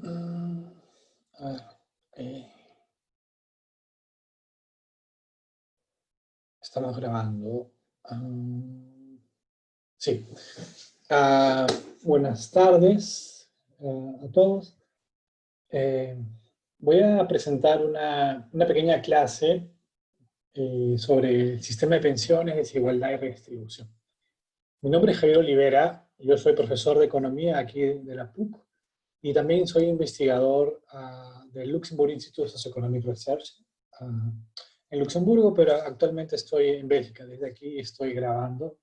A ver, eh, estamos grabando. Sí. Ah, Buenas tardes a todos. Eh, Voy a presentar una pequeña clase sobre el sistema de pensiones, desigualdad y redistribución. Mi nombre es Javier Olivera, yo soy profesor de economía aquí de la PUC y también soy investigador del Luxembourg Institute of Socioeconomic Research ah, en Luxemburgo, pero actualmente estoy en Bélgica. Desde aquí estoy grabando.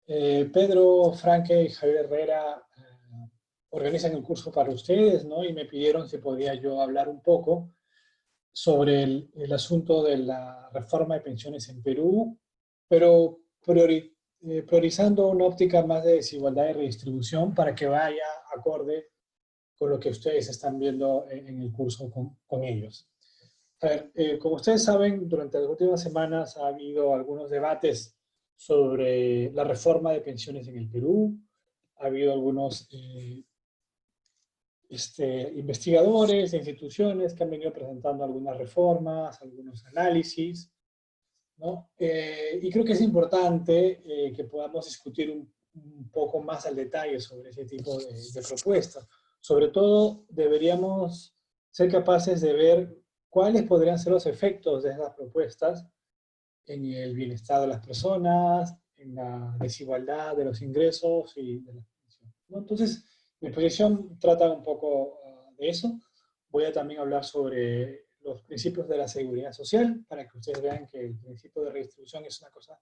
Pedro Franque y Javier Herrera organizan el curso para ustedes, ¿no? Y me pidieron si podía yo hablar un poco sobre el asunto de la reforma de pensiones en Perú, pero priorizando una óptica más de desigualdad y redistribución para que vaya acorde con lo que ustedes están viendo en el curso con ellos. A ver, como ustedes saben, durante las últimas semanas ha habido algunos debates sobre la reforma de pensiones en el Perú. Ha habido algunos investigadores e instituciones que han venido presentando algunas reformas, algunos análisis, ¿no? Y creo que es importante que podamos discutir un poco más al detalle sobre ese tipo de propuestas. Sobre todo, deberíamos ser capaces de ver cuáles podrían ser los efectos de esas propuestas en el bienestar de las personas, en la desigualdad de los ingresos y de las pensiones, ¿no? Entonces, mi exposición trata un poco de eso. Voy a también hablar sobre los principios de la seguridad social, para que ustedes vean que el principio de redistribución es una cosa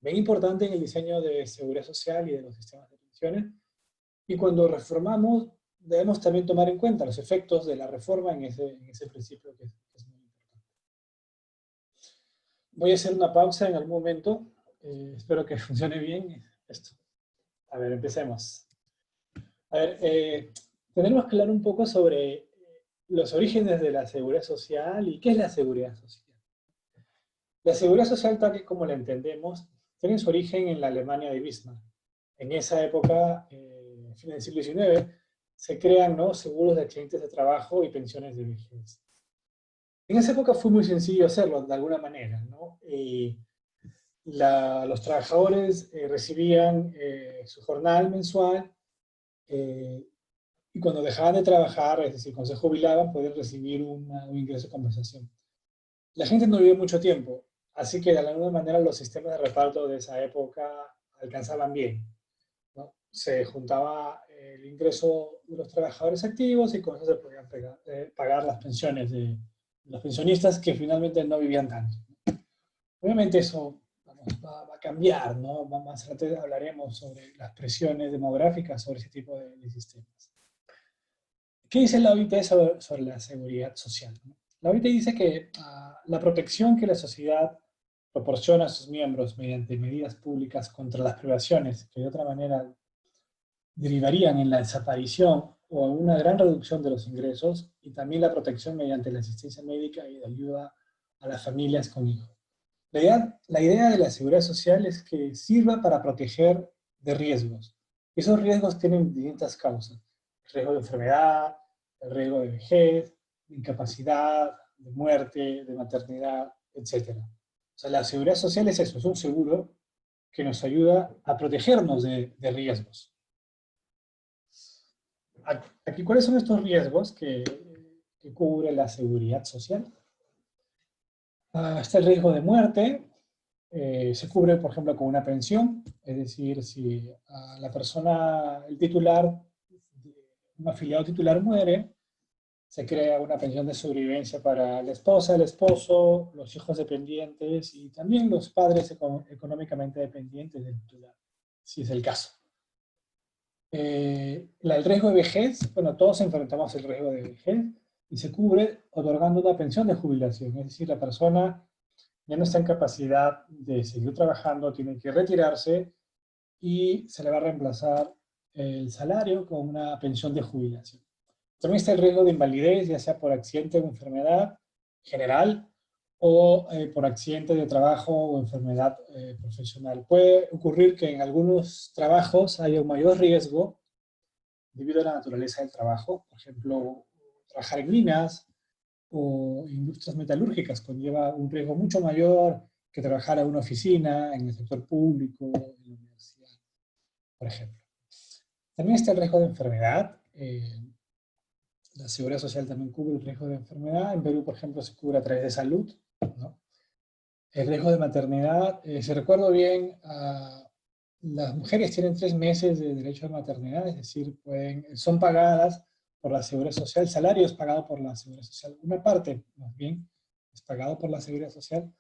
bien importante en el diseño de seguridad social y de los sistemas de pensiones. Y cuando reformamos, debemos también tomar en cuenta los efectos de la reforma en ese principio que es muy importante. Voy a hacer una pausa en algún momento. Espero que funcione bien esto. A ver, empecemos. A ver, tenemos que hablar un poco sobre los orígenes de la seguridad social y qué es la seguridad social. La seguridad social, tal y como la entendemos, tiene su origen en la Alemania de Bismarck. En esa época, fin del siglo XIX, se crean, ¿no?, seguros de accidentes de trabajo y pensiones de vejez. En esa época fue muy sencillo hacerlo, de alguna manera, ¿no? Los trabajadores recibían su jornal mensual eh, y cuando dejaban de trabajar, es decir, cuando se jubilaban, podían recibir un ingreso de compensación. La gente no vivió mucho tiempo, así que de alguna manera los sistemas de reparto de esa época alcanzaban bien, ¿no? Se juntaba el ingreso de los trabajadores activos y con eso se podían pagar las pensiones de los pensionistas que finalmente no vivían tanto. Obviamente eso va a cambiar, ¿no? Más adelante hablaremos sobre las presiones demográficas sobre ese tipo de sistemas. ¿Qué dice la OIT sobre la seguridad social? La OIT dice que la protección que la sociedad proporciona a sus miembros mediante medidas públicas contra las privaciones, que de otra manera derivarían en la desaparición o en una gran reducción de los ingresos, y también la protección mediante la asistencia médica y de ayuda a las familias con hijos. La idea de la seguridad social es que sirva para proteger de riesgos. Esos riesgos tienen distintas causas: el riesgo de enfermedad, el riesgo de vejez, de incapacidad, de muerte, de maternidad, etc. O sea, la seguridad social es eso, es un seguro que nos ayuda a protegernos de riesgos. Aquí, ¿cuáles son estos riesgos que cubre la seguridad social? Está el riesgo de muerte. Se cubre, por ejemplo, con una pensión, es decir, si la persona, el titular, un afiliado titular muere, se crea una pensión de sobrevivencia para la esposa, el esposo, los hijos dependientes y también los padres económicamente dependientes del titular, si es el caso. El riesgo de vejez, bueno, todos enfrentamos el riesgo de vejez y se cubre otorgando una pensión de jubilación, es decir, la persona ya no está en capacidad de seguir trabajando, tiene que retirarse y se le va a reemplazar el salario con una pensión de jubilación. También está el riesgo de invalidez, ya sea por accidente o enfermedad general o por accidente de trabajo o enfermedad profesional. Puede ocurrir que en algunos trabajos haya un mayor riesgo debido a la naturaleza del trabajo. Por ejemplo, trabajar en minas o industrias metalúrgicas conlleva un riesgo mucho mayor que trabajar en una oficina, en el sector público, en la universidad, por ejemplo. También está el riesgo de enfermedad. La Seguridad Social también cubre el riesgo de enfermedad. En Perú, por ejemplo, se cubre a través de salud, ¿no? El riesgo de maternidad, si recuerdo bien, las mujeres tienen 3 meses de derecho a maternidad, es decir, son pagadas por la Seguridad Social, el salario es pagado por la Seguridad Social, una parte, más bien, es pagado por la Seguridad Social.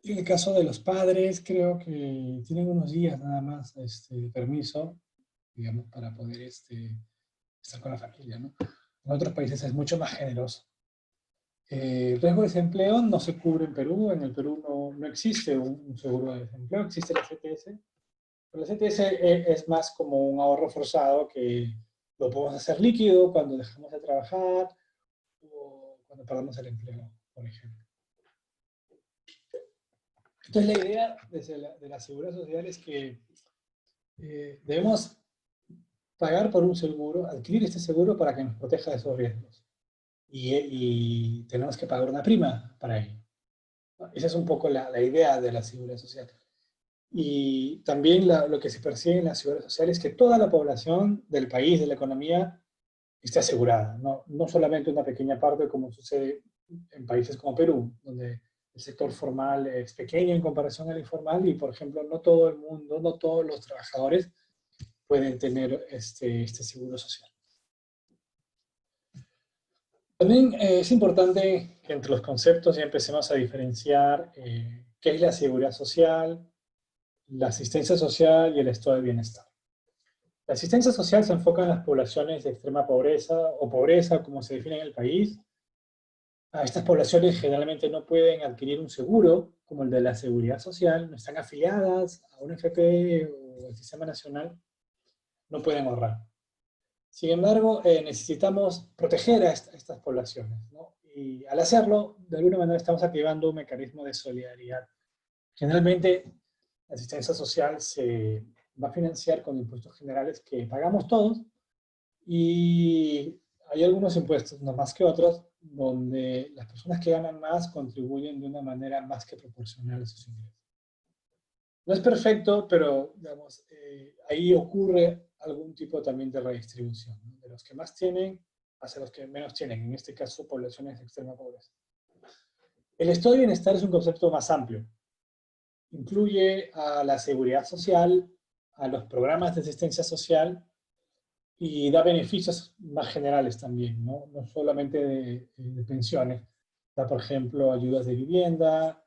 Y en el caso de los padres, creo que tienen unos días nada más de permiso, digamos, para poder estar con la familia, ¿no? En otros países es mucho más generoso. El riesgo de desempleo no se cubre en Perú. En el Perú no existe un seguro de desempleo, existe la CTS. Pero la CTS es más como un ahorro forzado que lo podemos hacer líquido cuando dejamos de trabajar o cuando perdemos el empleo, por ejemplo. Entonces la idea de la seguridad social es que debemos pagar por un seguro, adquirir este seguro para que nos proteja de esos riesgos. Y tenemos que pagar una prima para ello. Esa es un poco la idea de la seguridad social. Y también lo que se persigue en la seguridad social es que toda la población del país, de la economía, esté asegurada. No solamente una pequeña parte como sucede en países como Perú, donde el sector formal es pequeño en comparación al informal y, por ejemplo, no todo el mundo, no todos los trabajadores pueden tener este seguro social. También es importante que entre los conceptos ya empecemos a diferenciar qué es la seguridad social, la asistencia social y el estado de bienestar. La asistencia social se enfoca en las poblaciones de extrema pobreza o pobreza, como se define en el país. A estas poblaciones generalmente no pueden adquirir un seguro, como el de la seguridad social, no están afiliadas a un FP o al sistema nacional, no pueden ahorrar. Sin embargo, necesitamos proteger a estas poblaciones, ¿no? Y al hacerlo, de alguna manera estamos activando un mecanismo de solidaridad. Generalmente, la asistencia social se va a financiar con impuestos generales que pagamos todos y hay algunos impuestos, no más que otros, donde las personas que ganan más contribuyen de una manera más que proporcional a sus ingresos. No es perfecto, pero digamos, ahí ocurre algún tipo también de redistribución, ¿no? De los que más tienen hacia los que menos tienen, en este caso poblaciones de extrema pobreza. El estado de bienestar es un concepto más amplio. Incluye a la seguridad social, a los programas de asistencia social y da beneficios más generales también, no solamente de pensiones. Da, por ejemplo, ayudas de vivienda,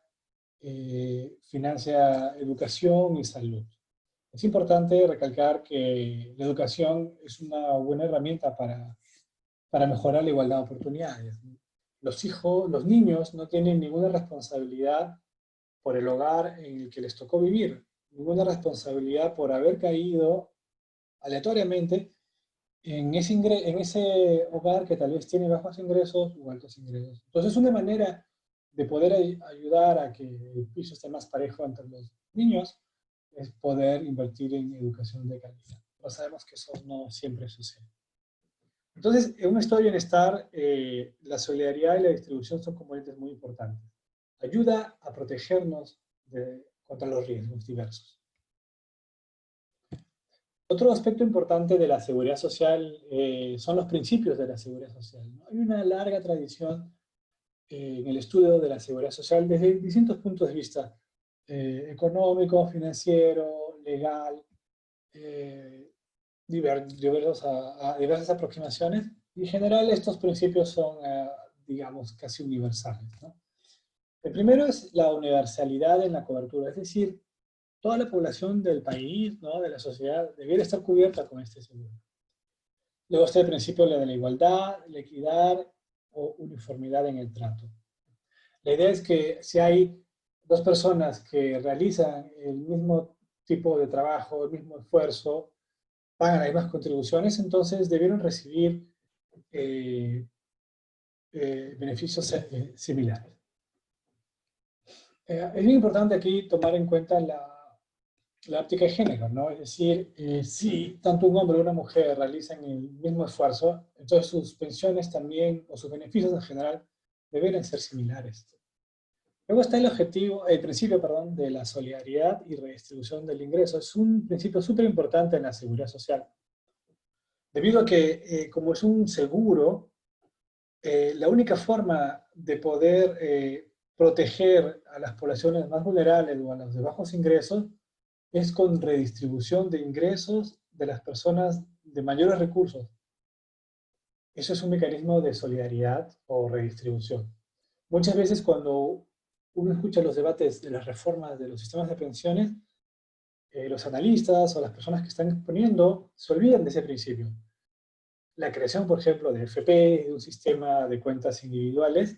financia educación y salud. Es importante recalcar que la educación es una buena herramienta para mejorar la igualdad de oportunidades. Los niños no tienen ninguna responsabilidad por el hogar en el que les tocó vivir, ninguna responsabilidad por haber caído aleatoriamente en ese hogar que tal vez tiene bajos ingresos o altos ingresos. Entonces, una manera de poder ayudar a que el piso esté más parejo entre los niños es poder invertir en educación de calidad. Pero sabemos que eso no siempre sucede. Entonces, en un estado de bienestar, la solidaridad y la distribución son componentes muy importantes. Ayuda a protegernos contra los riesgos diversos. Otro aspecto importante de la seguridad social son los principios de la seguridad social, ¿no? Hay una larga tradición en el estudio de la seguridad social desde distintos puntos de vista, económico, financiero, legal, diversas aproximaciones. Y en general estos principios son, digamos, casi universales, ¿no? El primero es la universalidad en la cobertura, es decir, toda la población del país, ¿no?, de la sociedad, debería estar cubierta con este seguro. Luego está el principio de la igualdad, la equidad o uniformidad en el trato. La idea es que si hay dos personas que realizan el mismo tipo de trabajo, el mismo esfuerzo, pagan las mismas contribuciones, entonces debieron recibir beneficios similares. Es muy importante aquí tomar en cuenta la óptica de género, ¿no? Es decir, si tanto un hombre o una mujer realizan el mismo esfuerzo, entonces sus pensiones también, o sus beneficios en general, deberían ser similares. Luego está el principio, perdón, de la solidaridad y redistribución del ingreso. Es un principio súper importante en la seguridad social. Debido a que, como es un seguro, la única forma de poder proteger a las poblaciones más vulnerables o a los de bajos ingresos es con redistribución de ingresos de las personas de mayores recursos. Eso es un mecanismo de solidaridad o redistribución. Muchas veces cuando uno escucha los debates de las reformas de los sistemas de pensiones, los analistas o las personas que están exponiendo se olvidan de ese principio. La creación, por ejemplo, de FP, de un sistema de cuentas individuales,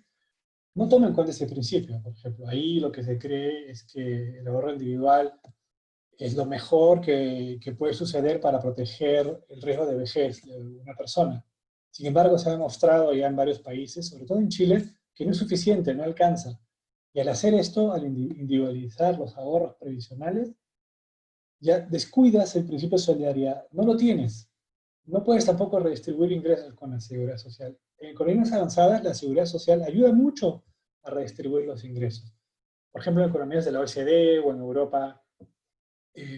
no toma en cuenta ese principio. Por ejemplo, ahí lo que se cree es que el ahorro individual es lo mejor que puede suceder para proteger el riesgo de vejez de una persona. Sin embargo, se ha demostrado ya en varios países, sobre todo en Chile, que no es suficiente, no alcanza. Y al hacer esto, al individualizar los ahorros previsionales, ya descuidas el principio de solidaridad. No lo tienes. No puedes tampoco redistribuir ingresos con la seguridad social. En economías avanzadas, la seguridad social ayuda mucho a redistribuir los ingresos. Por ejemplo, en economías de la OECD o en Europa,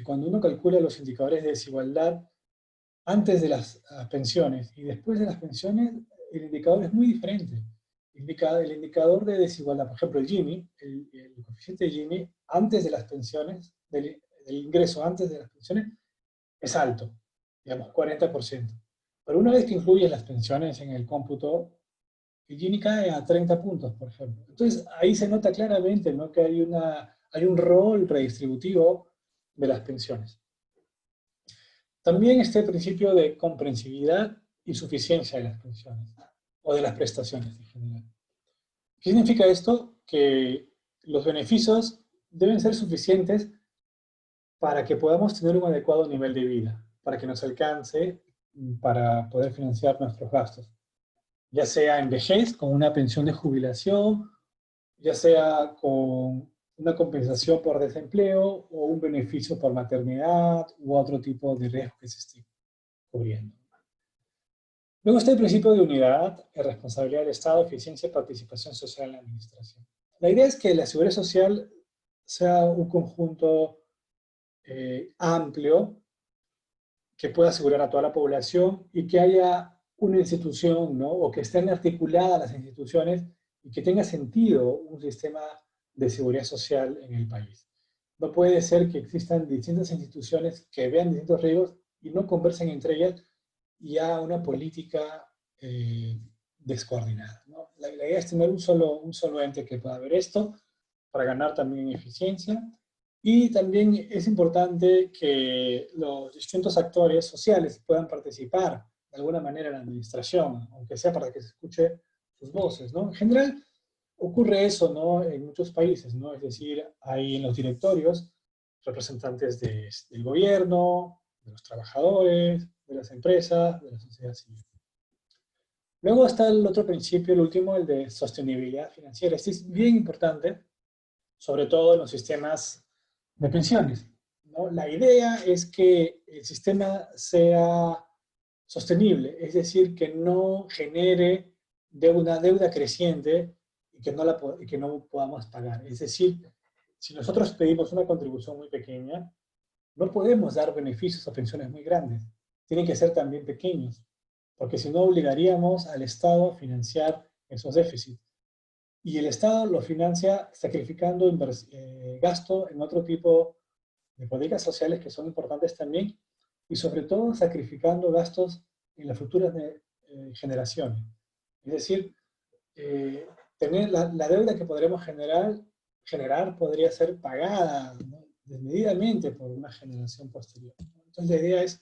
cuando uno calcula los indicadores de desigualdad antes de las pensiones y después de las pensiones, el indicador es muy diferente. El indicador de desigualdad, por ejemplo, el Gini, el coeficiente de Gini, antes de las pensiones, del ingreso antes de las pensiones, es alto, digamos 40%. Pero una vez que incluyes las pensiones en el cómputo, el Gini cae a 30 puntos, por ejemplo. Entonces, ahí se nota claramente, ¿no?, que hay un rol redistributivo de las pensiones. También está el principio de comprensibilidad y suficiencia de las pensiones, o de las prestaciones en general. ¿Qué significa esto? Que los beneficios deben ser suficientes para que podamos tener un adecuado nivel de vida, para que nos alcance para poder financiar nuestros gastos, ya sea en vejez, con una pensión de jubilación, ya sea con una compensación por desempleo o un beneficio por maternidad u otro tipo de riesgo que se esté cubriendo. Luego está el principio de unidad, responsabilidad del Estado, eficiencia y participación social en la administración. La idea es que la seguridad social sea un conjunto amplio que pueda asegurar a toda la población y que haya una institución, ¿no?, o que estén articuladas las instituciones y que tenga sentido un sistema de seguridad social en el país. No puede ser que existan distintas instituciones que vean distintos riesgos y no conversen entre ellas y haya una política descoordinada, ¿no? La idea es tener un solo ente que pueda ver esto para ganar también eficiencia. Y también es importante que los distintos actores sociales puedan participar de alguna manera en la administración, aunque sea para que se escuche sus voces, ¿no? En general ocurre eso, ¿no?, en muchos países, ¿no? Es decir, hay en los directorios representantes del gobierno, de los trabajadores, de las empresas, de la sociedad civil. Luego está el otro principio, el último, el de sostenibilidad financiera. Este es bien importante, sobre todo en los sistemas de pensiones, ¿no? La idea es que el sistema sea sostenible, es decir, que no genere una deuda creciente y que no podamos pagar. Es decir, si nosotros pedimos una contribución muy pequeña, no podemos dar beneficios a pensiones muy grandes. Tienen que ser también pequeños, porque si no obligaríamos al Estado a financiar esos déficits. Y el Estado lo financia sacrificando gasto en otro tipo de políticas sociales que son importantes también, y sobre todo sacrificando gastos en las futuras generaciones. Es decir, tener la deuda que podremos generar podría ser pagada, ¿no?, desmedidamente por una generación posterior. Entonces la idea es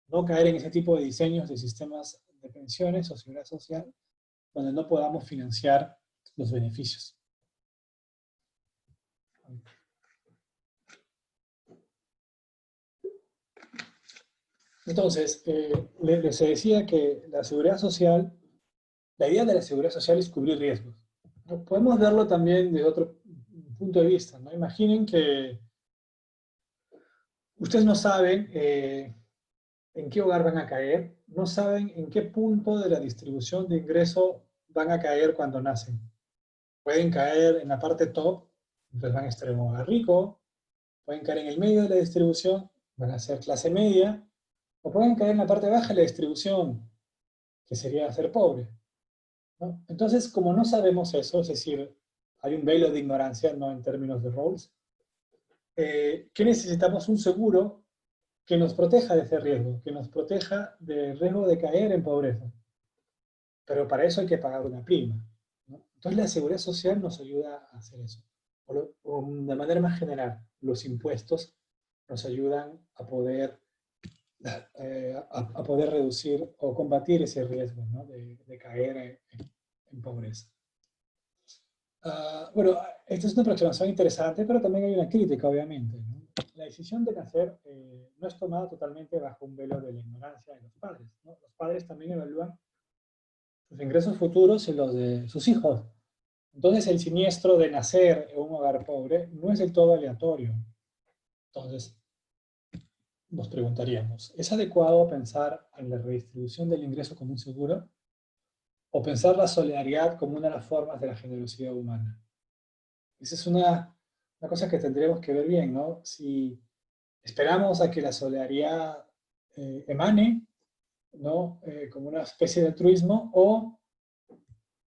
no caer en ese tipo de diseños de sistemas de pensiones o seguridad social donde no podamos financiar los beneficios. Entonces, les decía que la seguridad social, la idea de la seguridad social es cubrir riesgos. Podemos verlo también desde otro punto de vista, ¿no? Imaginen que Ustedes no saben en qué hogar van a caer, no saben en qué punto de la distribución de ingreso van a caer cuando nacen. Pueden caer en la parte top, entonces van a estar en un hogar rico, pueden caer en el medio de la distribución, van a ser clase media, o pueden caer en la parte baja de la distribución, que sería ser pobre, ¿no? Entonces, como no sabemos eso, es decir, hay un velo de ignorancia, no en términos de roles, ¿qué necesitamos? Un seguro que nos proteja de ese riesgo, que nos proteja del riesgo de caer en pobreza. Pero para eso hay que pagar una prima, ¿no? Entonces la seguridad social nos ayuda a hacer eso. O de manera más general, los impuestos nos ayudan a poder, a poder reducir o combatir ese riesgo, ¿no? de caer en pobreza. Bueno, esta es una aproximación interesante, pero también hay una crítica, obviamente, ¿no? La decisión de nacer no es tomada totalmente bajo un velo de la ignorancia de los padres, ¿no? Los padres también evalúan sus ingresos futuros y los de sus hijos. Entonces, el siniestro de nacer en un hogar pobre no es del todo aleatorio. Entonces, nos preguntaríamos, ¿es adecuado pensar en la redistribución del ingreso como un seguro o pensar la solidaridad como una de las formas de la generosidad humana? Esa es una cosa que tendremos que ver bien, ¿no? Si esperamos a que la solidaridad emane, ¿no? Como una especie de altruismo,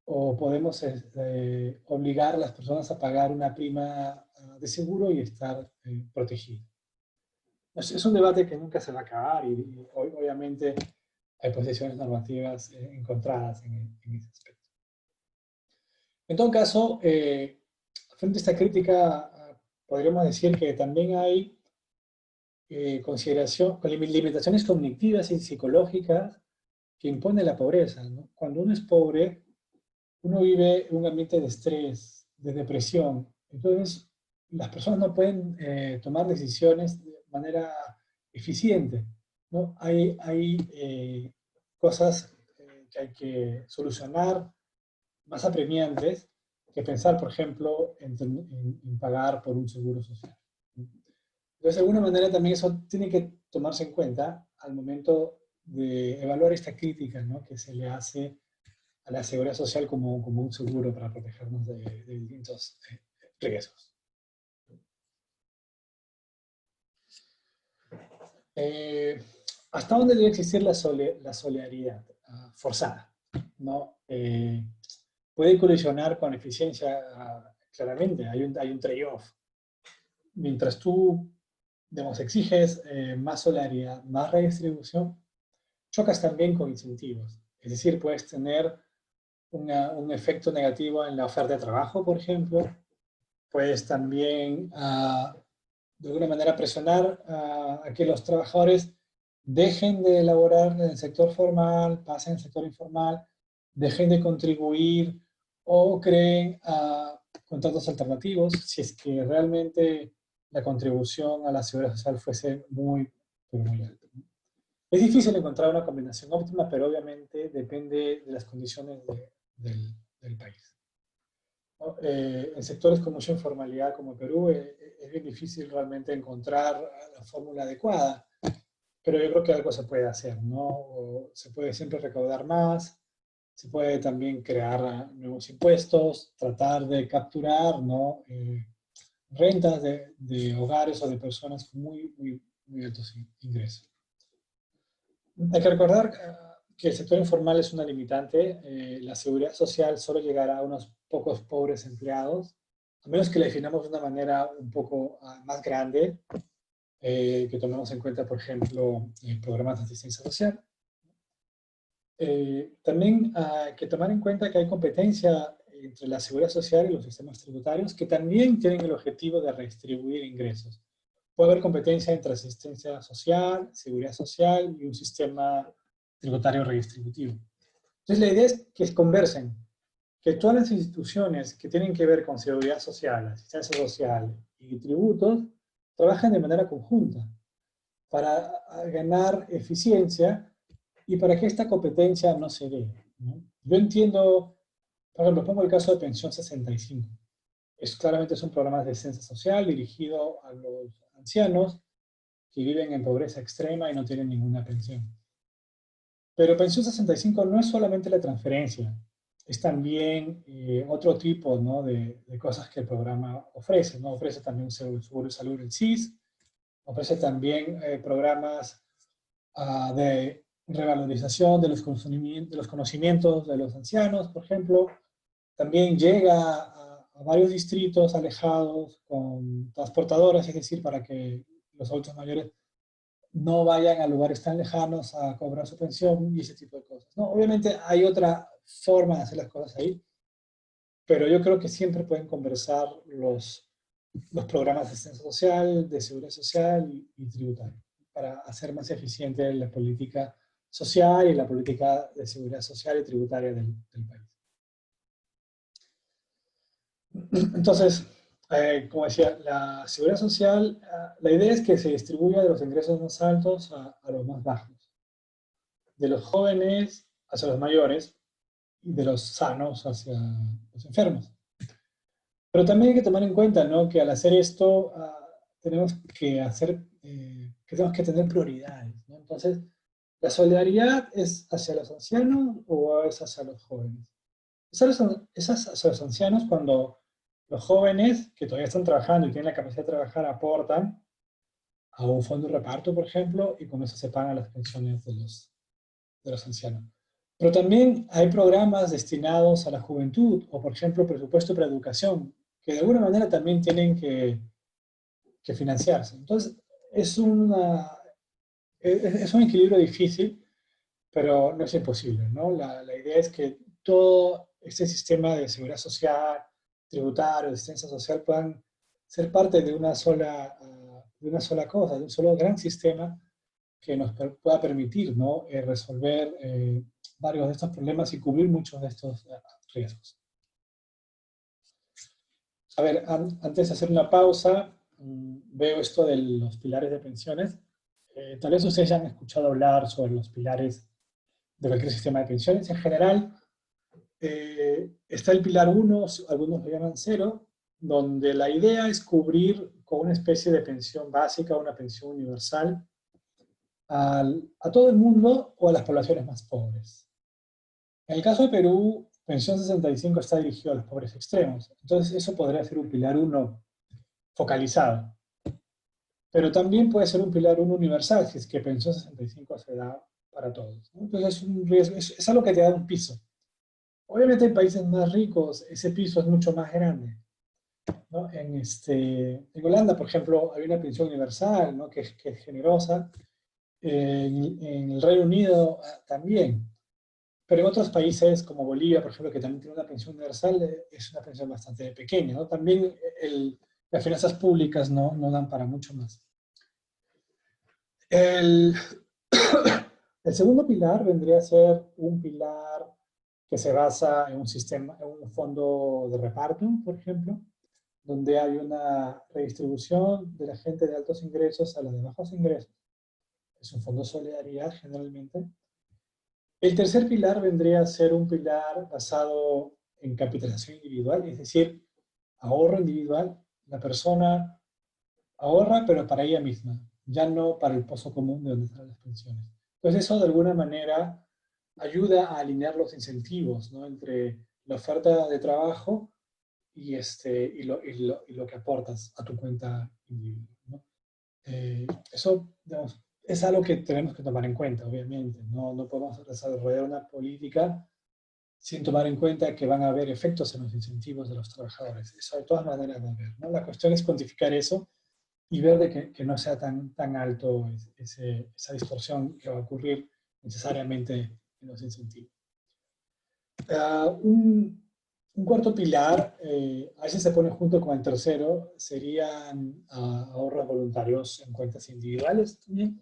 o podemos obligar a las personas a pagar una prima de seguro y estar protegidos. Es un debate que nunca se va a acabar y obviamente hay posiciones normativas encontradas en ese aspecto. En todo caso, frente a esta crítica, podríamos decir que también hay limitaciones cognitivas y psicológicas que impone la pobreza, ¿no? Cuando uno es pobre, uno vive en un ambiente de estrés, de depresión. Entonces, las personas no pueden tomar decisiones de manera eficiente, ¿no? Hay cosas que hay que solucionar más apremiantes que pensar, por ejemplo, en pagar por un seguro social. Entonces, de alguna manera también eso tiene que tomarse en cuenta al momento de evaluar esta crítica, ¿no? Que se le hace a la seguridad social como un seguro para protegernos de distintos riesgos. ¿Hasta dónde debe existir la solidaridad forzada? ¿No? Puede colisionar con eficiencia, claramente, hay un trade-off. Mientras tú, digamos, exiges más solidaridad, más redistribución, chocas también con incentivos. Es decir, puedes tener un efecto negativo en la oferta de trabajo, por ejemplo. Puedes también, de alguna manera, presionar a que los trabajadores dejen de elaborar en el sector formal, pasen al sector informal, dejen de contribuir o creen contratos alternativos, si es que realmente la contribución a la seguridad social fuese muy, muy alta. Es difícil encontrar una combinación óptima, pero obviamente depende de las condiciones del país, ¿no? En sectores con mucha informalidad como Perú es bien difícil realmente encontrar la fórmula adecuada, pero yo creo que algo se puede hacer, ¿no? O se puede siempre recaudar más, se puede también crear nuevos impuestos, tratar de capturar, ¿no? Rentas de hogares o de personas con muy altos ingresos. Hay que recordar que el sector informal es una limitante. La seguridad social solo llegará a unos pocos pobres empleados, a menos que la definamos de una manera un poco más grande, que tomemos en cuenta, por ejemplo, programas de asistencia social. También hay que tomar en cuenta que hay competencia entre la seguridad social y los sistemas tributarios que también tienen el objetivo de redistribuir ingresos. Puede haber competencia entre asistencia social, seguridad social y un sistema tributario redistributivo. Entonces la idea es que conversen, que todas las instituciones que tienen que ver con seguridad social, asistencia social y tributos trabajen de manera conjunta para ganar eficiencia y para que esta competencia no se dé, ¿no? Yo entiendo, por ejemplo, pongo el caso de Pensión 65. Claramente es un programa de asistencia social dirigido a los ancianos que viven en pobreza extrema y no tienen ninguna pensión. Pero Pensión 65 no es solamente la transferencia, es también otro tipo, ¿no?, de cosas que el programa ofrece, ¿no? Ofrece también seguro de salud, el SIS, ofrece también programas de revalorización de los conocimientos de los ancianos, por ejemplo. También llega a varios distritos alejados con transportadoras, es decir, para que los adultos mayores no vayan a lugares tan lejanos a cobrar su pensión y ese tipo de cosas, ¿no? Obviamente hay otra forma de hacer las cosas ahí, pero yo creo que siempre pueden conversar los programas de asistencia social, de seguridad social y tributaria, para hacer más eficiente la política social y la política de seguridad social y tributaria del país. Entonces, como decía, la seguridad social, la idea es que se distribuya de los ingresos más altos a los más bajos, de los jóvenes hacia los mayores y de los sanos hacia los enfermos. Pero también hay que tomar en cuenta, ¿no?, que al hacer esto tenemos que tenemos que tener prioridades, ¿no? Entonces, ¿la solidaridad es hacia los ancianos o es hacia los jóvenes? Es hacia los ancianos cuando los jóvenes que todavía están trabajando y tienen la capacidad de trabajar aportan a un fondo de reparto, por ejemplo, y con eso se pagan las pensiones de los ancianos. Pero también hay programas destinados a la juventud, o por ejemplo, presupuesto para educación, que de alguna manera también tienen que financiarse. Entonces, es un equilibrio difícil, pero no es imposible, ¿no? La idea es que todo este sistema de seguridad social, tributario, de asistencia social, puedan ser parte de una sola cosa, de un solo gran sistema que nos pueda permitir, ¿no?, resolver varios de estos problemas y cubrir muchos de estos riesgos. A ver, antes de hacer una pausa, veo esto de los pilares de pensiones. Tal vez ustedes ya han escuchado hablar sobre los pilares de cualquier sistema de pensiones. En general, está el pilar 1, algunos lo llaman 0, donde la idea es cubrir con una especie de pensión básica, una pensión universal, a todo el mundo o a las poblaciones más pobres. En el caso de Perú, Pensión 65 está dirigido a los pobres extremos. Entonces, eso podría ser un pilar 1 focalizado. Pero también puede ser un pilar 1 universal, si es que Pensión 65 se da para todos, ¿no? Entonces, es un riesgo, es algo que te da un piso. Obviamente, en países más ricos, ese piso es mucho más grande, ¿no? En Holanda, por ejemplo, hay una pensión universal, ¿no?, que es generosa. En el Reino Unido también. Pero en otros países, como Bolivia, por ejemplo, que también tiene una pensión universal, es una pensión bastante pequeña, ¿no? También las finanzas públicas no dan para mucho más. El, el segundo pilar vendría a ser un pilar que se basa en un sistema, en un fondo de reparto, por ejemplo, donde hay una redistribución de la gente de altos ingresos a la de bajos ingresos. Es un fondo de solidaridad generalmente. El tercer pilar vendría a ser un pilar basado en capitalización individual, es decir, ahorro individual. La persona ahorra, pero para ella misma, ya no para el pozo común de donde están las pensiones. Entonces eso de alguna manera ayuda a alinear los incentivos, ¿no?, entre la oferta de trabajo y lo que aportas a tu cuenta individual, ¿no? Eso, digamos, es algo que tenemos que tomar en cuenta, obviamente. No podemos desarrollar una política sin tomar en cuenta que van a haber efectos en los incentivos de los trabajadores. Eso de todas maneras va a haber, ¿no? La cuestión es cuantificar eso y ver de que no sea tan alto esa distorsión que va a ocurrir necesariamente en los incentivos. Un cuarto pilar, a veces se pone junto con el tercero, serían ahorros voluntarios en cuentas individuales también.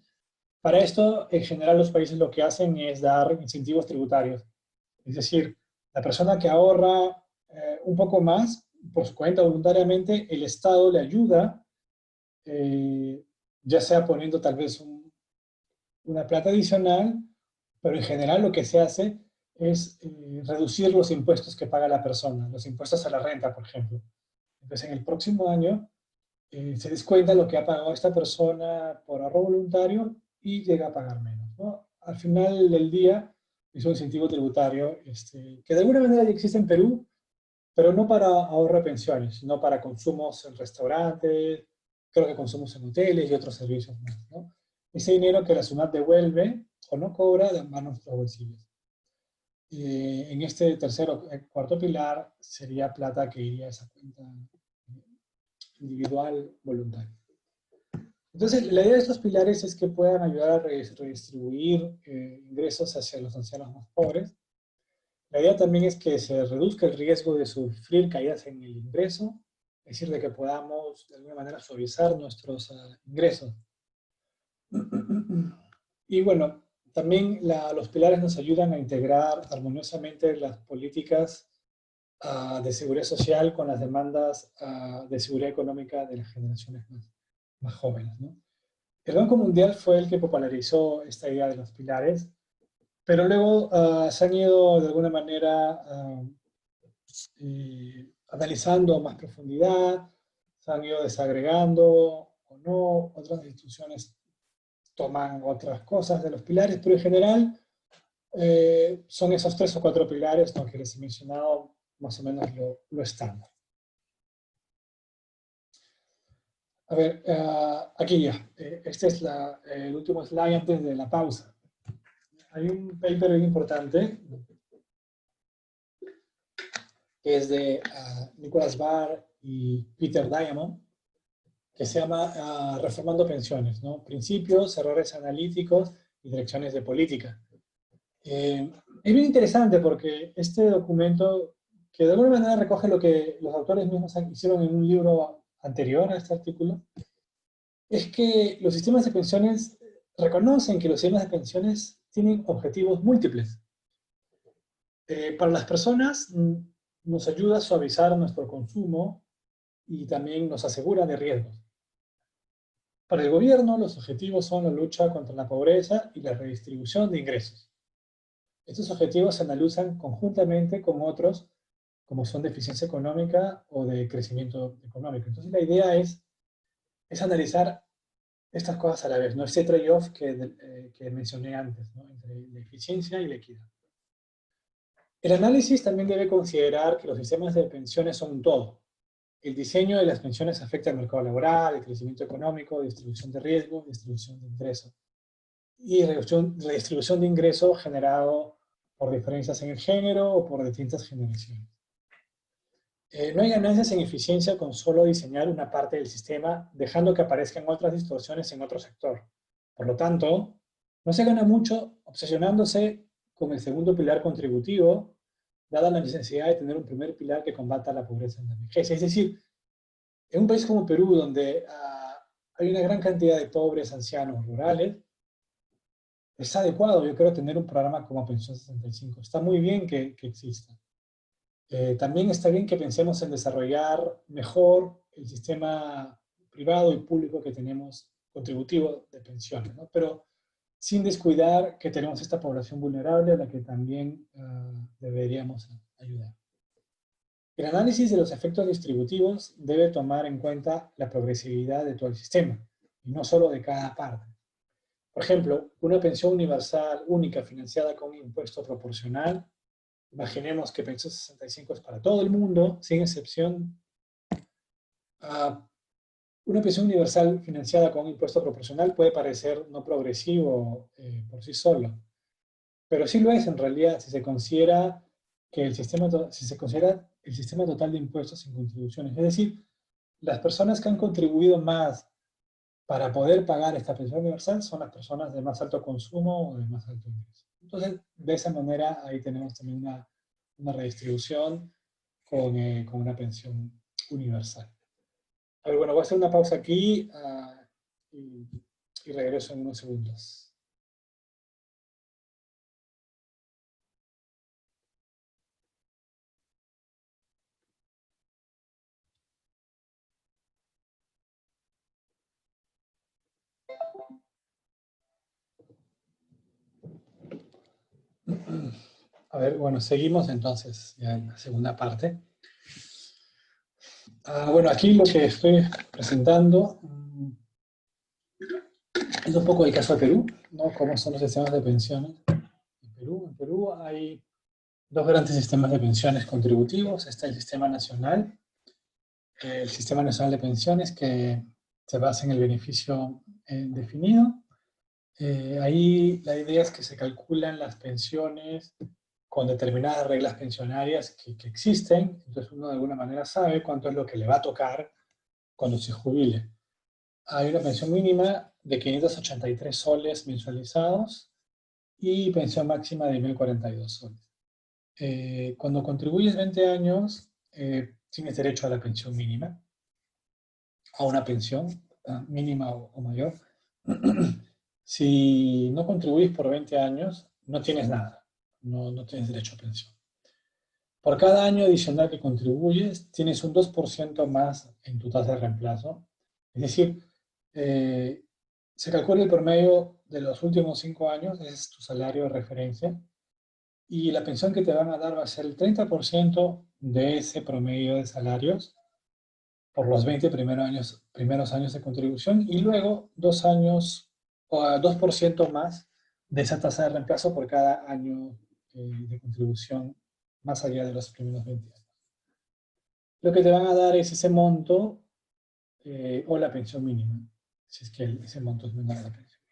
Para esto, en general, los países lo que hacen es dar incentivos tributarios. Es decir, la persona que ahorra un poco más por su cuenta voluntariamente, el Estado le ayuda, ya sea poniendo tal vez una plata adicional, pero en general lo que se hace es reducir los impuestos que paga la persona, los impuestos a la renta, por ejemplo. Entonces, en el próximo año, se descuenta lo que ha pagado esta persona por ahorro voluntario y llega a pagar menos, ¿no? Al final del día es un incentivo tributario que de alguna manera ya existe en Perú, pero no para ahorro de pensiones, sino para consumos en restaurantes, creo que consumos en hoteles y otros servicios más, ¿no? Ese dinero que la SUNAT devuelve o no cobra de manos de nuestros bolsillos. En este tercero, cuarto pilar sería plata que iría a esa cuenta individual voluntaria. Entonces, la idea de estos pilares es que puedan ayudar a redistribuir ingresos hacia los ancianos más pobres. La idea también es que se reduzca el riesgo de sufrir caídas en el ingreso, es decir, de que podamos de alguna manera suavizar nuestros ingresos. Y bueno, también los pilares nos ayudan a integrar armoniosamente las políticas de seguridad social con las demandas de seguridad económica de las generaciones más jóvenes, ¿no? El Banco Mundial fue el que popularizó esta idea de los pilares, pero luego se han ido de alguna manera analizando a más profundidad, se han ido desagregando o no, otras instituciones toman otras cosas de los pilares, pero en general son esos 3 o 4 pilares, ¿no?, que les he mencionado, más o menos lo estándar. A ver, aquí ya, este es el último slide antes de la pausa. Hay un paper bien importante que es de Nicholas Barr y Peter Diamond, que se llama Reformando Pensiones, ¿no? Principios, errores analíticos y direcciones de política. Es bien interesante porque este documento, que de alguna manera recoge lo que los autores mismos hicieron en un libro anterior a este artículo, es que los sistemas de pensiones reconocen que los sistemas de pensiones tienen objetivos múltiples. Para las personas nos ayuda a suavizar nuestro consumo y también nos asegura de riesgos. Para el gobierno, los objetivos son la lucha contra la pobreza y la redistribución de ingresos. Estos objetivos se analizan conjuntamente con otros, como son de eficiencia económica o de crecimiento económico. Entonces la idea es analizar estas cosas a la vez, ¿no? Este trade-off que mencioné antes, ¿no?, entre la eficiencia y la equidad. El análisis también debe considerar que los sistemas de pensiones son un todo. El diseño de las pensiones afecta al mercado laboral, el crecimiento económico, distribución de riesgo, distribución de ingresos. Y redistribución de ingresos generado por diferencias en el género o por distintas generaciones. No hay ganancias en eficiencia con solo diseñar una parte del sistema, dejando que aparezcan otras distorsiones en otro sector. Por lo tanto, no se gana mucho obsesionándose con el segundo pilar contributivo, dada la necesidad de tener un primer pilar que combata la pobreza en la vejez. Es decir, en un país como Perú, donde hay una gran cantidad de pobres ancianos rurales, es adecuado, yo creo, tener un programa como Pensión 65. Está muy bien que exista. También está bien que pensemos en desarrollar mejor el sistema privado y público que tenemos contributivo de pensiones, ¿no? Pero sin descuidar que tenemos esta población vulnerable a la que también deberíamos ayudar. El análisis de los efectos distributivos debe tomar en cuenta la progresividad de todo el sistema, y no solo de cada parte. Por ejemplo, una pensión universal única financiada con un impuesto proporcional. Imaginemos que Pensión 65 es para todo el mundo, sin excepción. Una pensión universal financiada con un impuesto proporcional puede parecer no progresivo por sí solo, pero sí lo es en realidad si se considera el sistema total de impuestos sin contribuciones. Es decir, las personas que han contribuido más para poder pagar esta pensión universal son las personas de más alto consumo o de más alto ingreso. Entonces, de esa manera, ahí tenemos también una redistribución con una pensión universal. A ver, bueno, voy a hacer una pausa aquí y regreso en unos segundos. A ver, bueno, seguimos entonces ya en la segunda parte. Bueno, aquí lo que estoy presentando es un poco el caso de Perú, ¿no? Cómo son los sistemas de pensiones en Perú. En Perú hay dos grandes sistemas de pensiones contributivos. Está el Sistema Nacional de Pensiones, que se basa en el beneficio definido. Ahí la idea es que se calculan las pensiones con determinadas reglas pensionarias que existen, entonces uno de alguna manera sabe cuánto es lo que le va a tocar cuando se jubile. Hay una pensión mínima de 583 soles mensualizados y pensión máxima de 1042 soles. Cuando contribuyes 20 años, tienes derecho a la pensión mínima, a una pensión mínima o mayor. Si no contribuyes por 20 años, no tienes nada, no tienes derecho a pensión. Por cada año adicional que contribuyes, tienes un 2% más en tu tasa de reemplazo. Es decir, se calcula el promedio de los últimos 5 años, ese es tu salario de referencia, y la pensión que te van a dar va a ser el 30% de ese promedio de salarios por los 20 primeros años de contribución y luego 2 años o 2% más de esa tasa de reemplazo por cada año de contribución más allá de los primeros 20 años. Lo que te van a dar es ese monto o la pensión mínima, si es que ese monto es menor a la pensión.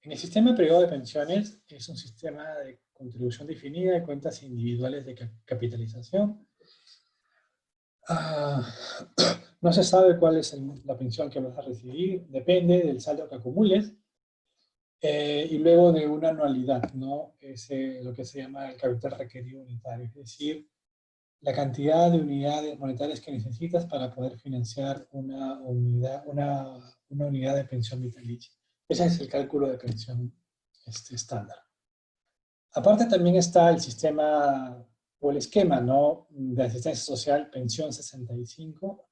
En el sistema privado de pensiones es un sistema de contribución definida de cuentas individuales de capitalización. No se sabe cuál es la pensión que vas a recibir, depende del saldo que acumules y luego de una anualidad, ¿no? Es lo que se llama el capital requerido unitario, es decir, la cantidad de unidades monetarias que necesitas para poder financiar una unidad de pensión vitalicia. Ese es el cálculo de pensión estándar. Aparte también está el sistema o el esquema, ¿no?, de asistencia social Pensión 65.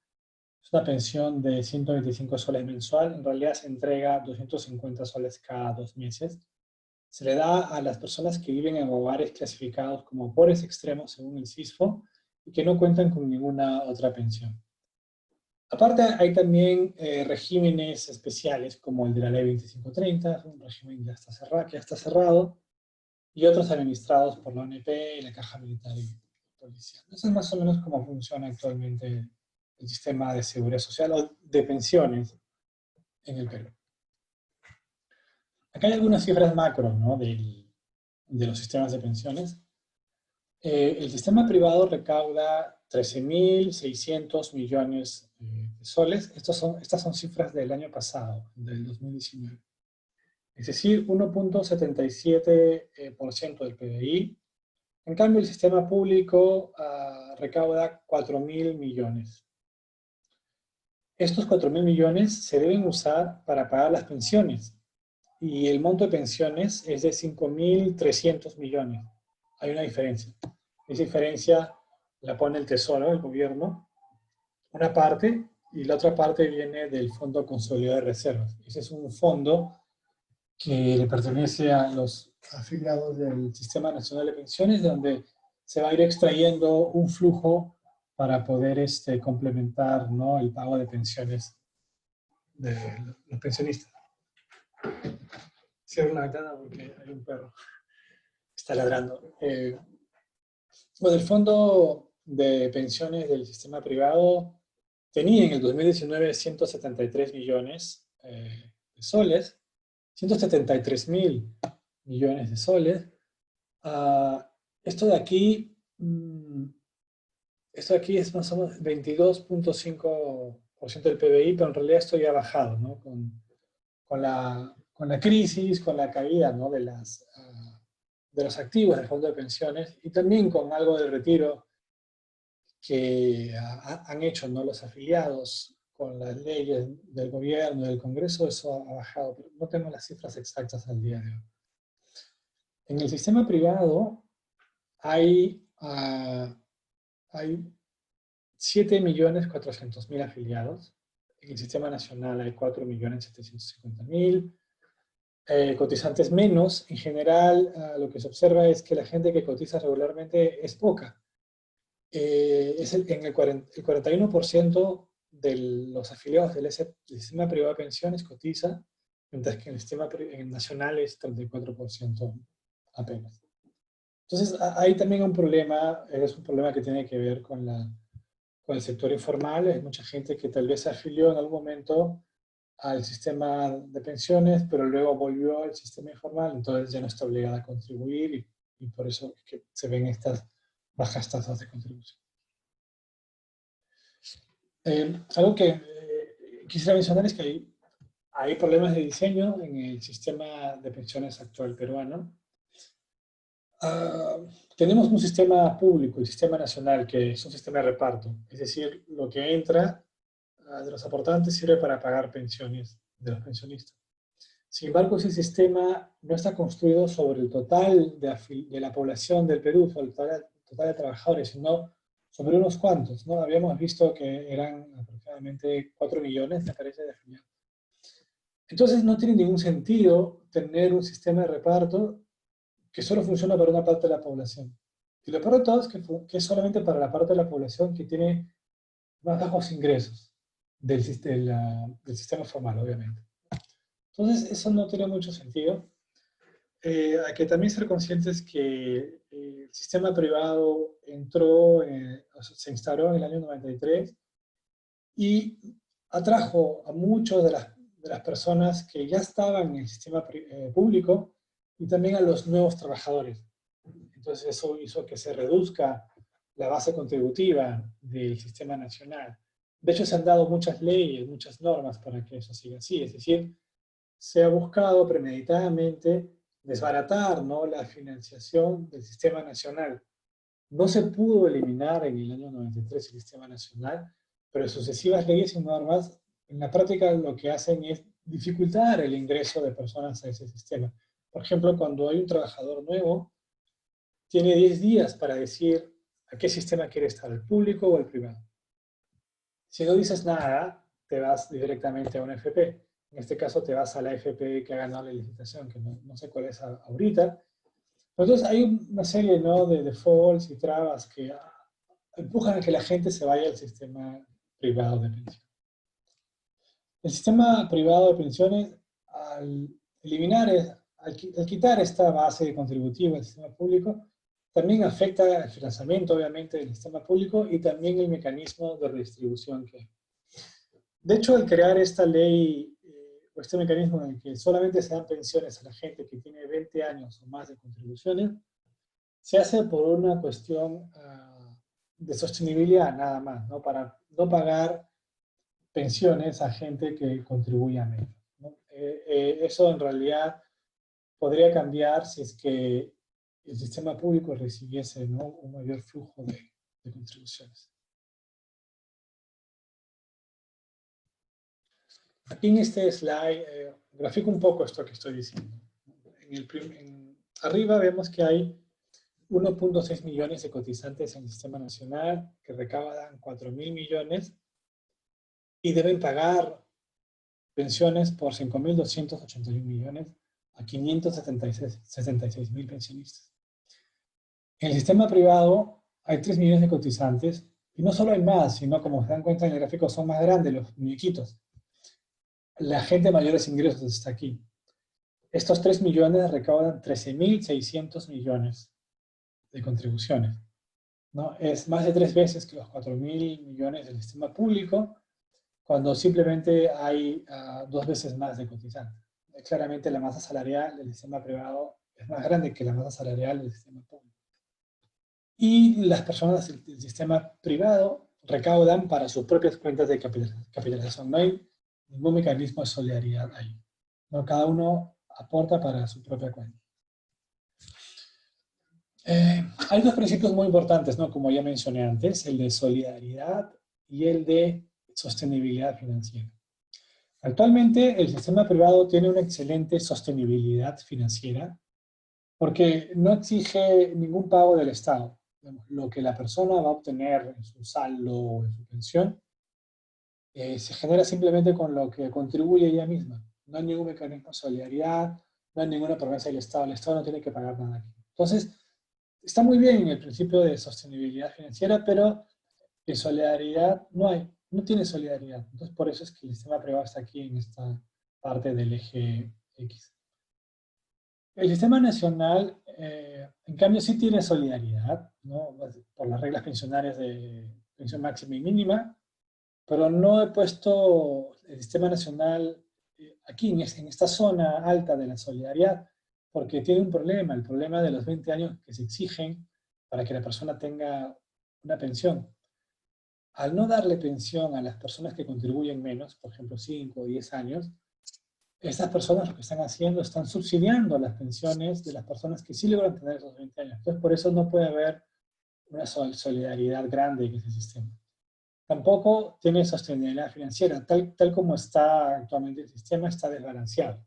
Es una pensión de 125 soles mensual. En realidad se entrega 250 soles cada 2 meses. Se le da a las personas que viven en hogares clasificados como pobres extremos según el CISFO y que no cuentan con ninguna otra pensión. Aparte hay también regímenes especiales como el de la ley 2530, un régimen que ya está cerrado, y otros administrados por la ONP y la Caja Militar y Policial. Eso es más o menos cómo funciona actualmente el sistema de seguridad social o de pensiones en el Perú. Acá hay algunas cifras macro, ¿no?, de los sistemas de pensiones. El sistema privado recauda 13.600 millones de soles. Estas son cifras del año pasado, del 2019. Es decir, 1.77% del PBI. En cambio, el sistema público recauda 4.000 millones. Estos 4.000 millones se deben usar para pagar las pensiones. Y el monto de pensiones es de 5.300 millones. Hay una diferencia. Esa diferencia la pone el Tesoro, el gobierno, una parte, y la otra parte viene del Fondo Consolidado de Reservas. Ese es un fondo que le pertenece a los afiliados del Sistema Nacional de Pensiones, donde se va a ir extrayendo un flujo para poder complementar, ¿no?, el pago de pensiones de los pensionistas. Cierro una ventana porque hay un perro que está ladrando. Bueno, el Fondo de Pensiones del Sistema Privado tenía en el 2019 173 millones de soles, 173.000 millones de soles. Esto de aquí es más o menos 22.5% del PBI, pero en realidad esto ya ha bajado, ¿no?, con la crisis, con la caída, ¿no?, de los activos del fondo de pensiones y también con algo del retiro que han hecho, ¿no?, los afiliados con las leyes del gobierno, del Congreso. Eso ha bajado, pero no tengo las cifras exactas al día de hoy. En el sistema privado hay 7.400.000 afiliados. En el sistema nacional hay 4.750.000. Cotizantes menos. En general, lo que se observa es que la gente que cotiza regularmente es poca. en el 41% de los afiliados del sistema privado de pensiones cotiza, mientras que en el sistema nacional es 34% apenas. Entonces, hay también un problema, es un problema que tiene que ver con el sector informal. Hay mucha gente que tal vez se afilió en algún momento al sistema de pensiones, pero luego volvió al sistema informal, entonces ya no está obligada a contribuir y por eso es que se ven estas bajas tasas de contribución. Algo que quisiera mencionar es que hay problemas de diseño en el sistema de pensiones actual peruano. Tenemos un sistema público, el sistema nacional, que es un sistema de reparto. Es decir, lo que entra de los aportantes sirve para pagar pensiones de los pensionistas. Sin embargo, ese sistema no está construido sobre el total de la población del Perú, sobre el total de trabajadores, sino sobre unos cuantos, ¿no? Habíamos visto que eran aproximadamente 4 millones, me parece, de afiliados. Entonces, no tiene ningún sentido tener un sistema de reparto que solo funciona para una parte de la población. Y lo peor de todo es que es solamente para la parte de la población que tiene más bajos ingresos del sistema formal, obviamente. Entonces, eso no tiene mucho sentido. Hay que también ser conscientes que el sistema privado se instauró en el año 93 y atrajo a muchas de las personas que ya estaban en el sistema público y también a los nuevos trabajadores. Entonces eso hizo que se reduzca la base contributiva del sistema nacional. De hecho, se han dado muchas leyes, muchas normas para que eso siga así. Es decir, se ha buscado premeditadamente desbaratar, ¿no?, la financiación del sistema nacional. No se pudo eliminar en el año 93 el sistema nacional, pero sucesivas leyes y normas en la práctica lo que hacen es dificultar el ingreso de personas a ese sistema. Por ejemplo, cuando hay un trabajador nuevo, tiene 10 días para decir a qué sistema quiere estar, el público o el privado. Si no dices nada, te vas directamente a una FP. En este caso te vas a la FP que ha ganado la licitación, que no sé cuál es ahorita. Entonces hay una serie, ¿no?, de defaults y trabas que empujan a que la gente se vaya al sistema privado de pensiones. El sistema privado de pensiones, al quitar esta base contributiva del sistema público, también afecta el financiamiento, obviamente, del sistema público y también el mecanismo de redistribución que hay. De hecho, al crear esta ley o este mecanismo en el que solamente se dan pensiones a la gente que tiene 20 años o más de contribuciones, se hace por una cuestión de sostenibilidad nada más, ¿no?, para no pagar pensiones a gente que contribuya menos, ¿no? Eso en realidad podría cambiar si es que el sistema público recibiese, ¿no?, un mayor flujo de contribuciones. Aquí en este slide grafico un poco esto que estoy diciendo. Arriba vemos que hay 1.6 millones de cotizantes en el sistema nacional que recaudan 4.000 millones y deben pagar pensiones por 5.281 millones a 576.000 pensionistas. En el sistema privado hay 3 millones de cotizantes y no solo hay más, sino, como se dan cuenta en el gráfico, son más grandes los muñequitos. La gente de mayores ingresos está aquí. Estos 3 millones recaudan 13.600 millones de contribuciones, ¿no? Es más de 3 veces que los 4.000 millones del sistema público, cuando simplemente hay 2 veces más de cotizantes. Claramente la masa salarial del sistema privado es más grande que la masa salarial del sistema público. Y las personas del sistema privado recaudan para sus propias cuentas de capitalización. No hay ningún mecanismo de solidaridad ahí, ¿no? Cada uno aporta para su propia cuenta. Hay dos principios muy importantes, ¿no?, como ya mencioné antes, el de solidaridad y el de sostenibilidad financiera. Actualmente el sistema privado tiene una excelente sostenibilidad financiera porque no exige ningún pago del Estado. Lo que la persona va a obtener en su saldo o en su pensión se genera simplemente con lo que contribuye ella misma. No hay ningún mecanismo de solidaridad, no hay ninguna promesa del Estado. El Estado no tiene que pagar nada aquí. Entonces, está muy bien el principio de sostenibilidad financiera, pero de solidaridad no hay, no tiene solidaridad. Entonces, por eso es que el sistema privado está aquí en esta parte del eje X. El sistema nacional, en cambio, sí tiene solidaridad, ¿no? Por las reglas pensionarias de pensión máxima y mínima, pero no he puesto el sistema nacional aquí, en esta zona alta de la solidaridad, porque tiene un problema, el problema de los 20 años que se exigen para que la persona tenga una pensión. Al no darle pensión a las personas que contribuyen menos, por ejemplo 5 o 10 años, estas personas lo que están haciendo, están subsidiando las pensiones de las personas que sí logran tener esos 20 años. Entonces, por eso no puede haber una solidaridad grande en ese sistema. Tampoco tiene sostenibilidad financiera. Tal como está actualmente el sistema, está desbalanceado.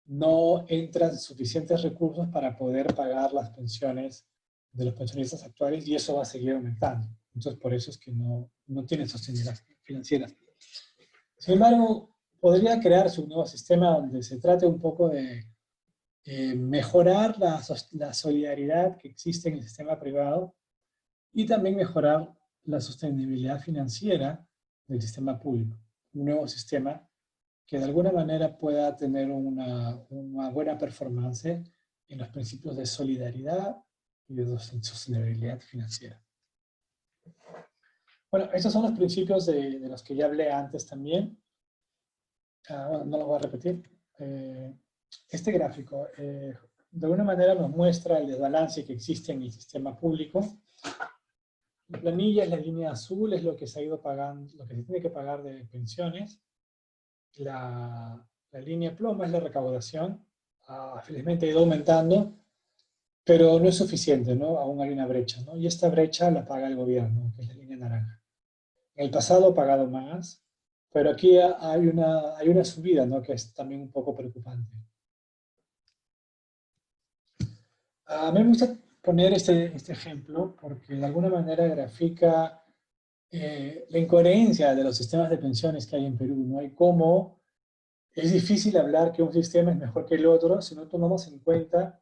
No entran suficientes recursos para poder pagar las pensiones de los pensionistas actuales y eso va a seguir aumentando. Entonces, por eso es que no tiene sostenibilidad financiera. Sin embargo, podría crearse un nuevo sistema donde se trate un poco de mejorar la solidaridad que existe en el sistema privado y también mejorar la sostenibilidad financiera del sistema público. Un nuevo sistema que de alguna manera pueda tener una buena performance en los principios de solidaridad y de sostenibilidad financiera. Bueno, estos son los principios de los que ya hablé antes también. Bueno, no lo voy a repetir. Este gráfico de alguna manera nos muestra el desbalance que existe en el sistema público. La planilla es la línea azul, es lo que se ha ido pagando, lo que se tiene que pagar de pensiones. La línea ploma es la recaudación. Felizmente ha ido aumentando, pero no es suficiente, ¿no? Aún hay una brecha, ¿no? Y esta brecha la paga el gobierno, que es la línea naranja. En el pasado ha pagado más, pero aquí hay una subida, ¿no? Que es también un poco preocupante. Me gusta poner este ejemplo porque de alguna manera grafica la incoherencia de los sistemas de pensiones que hay en Perú, ¿no? Y cómo es difícil hablar que un sistema es mejor que el otro si no tomamos en cuenta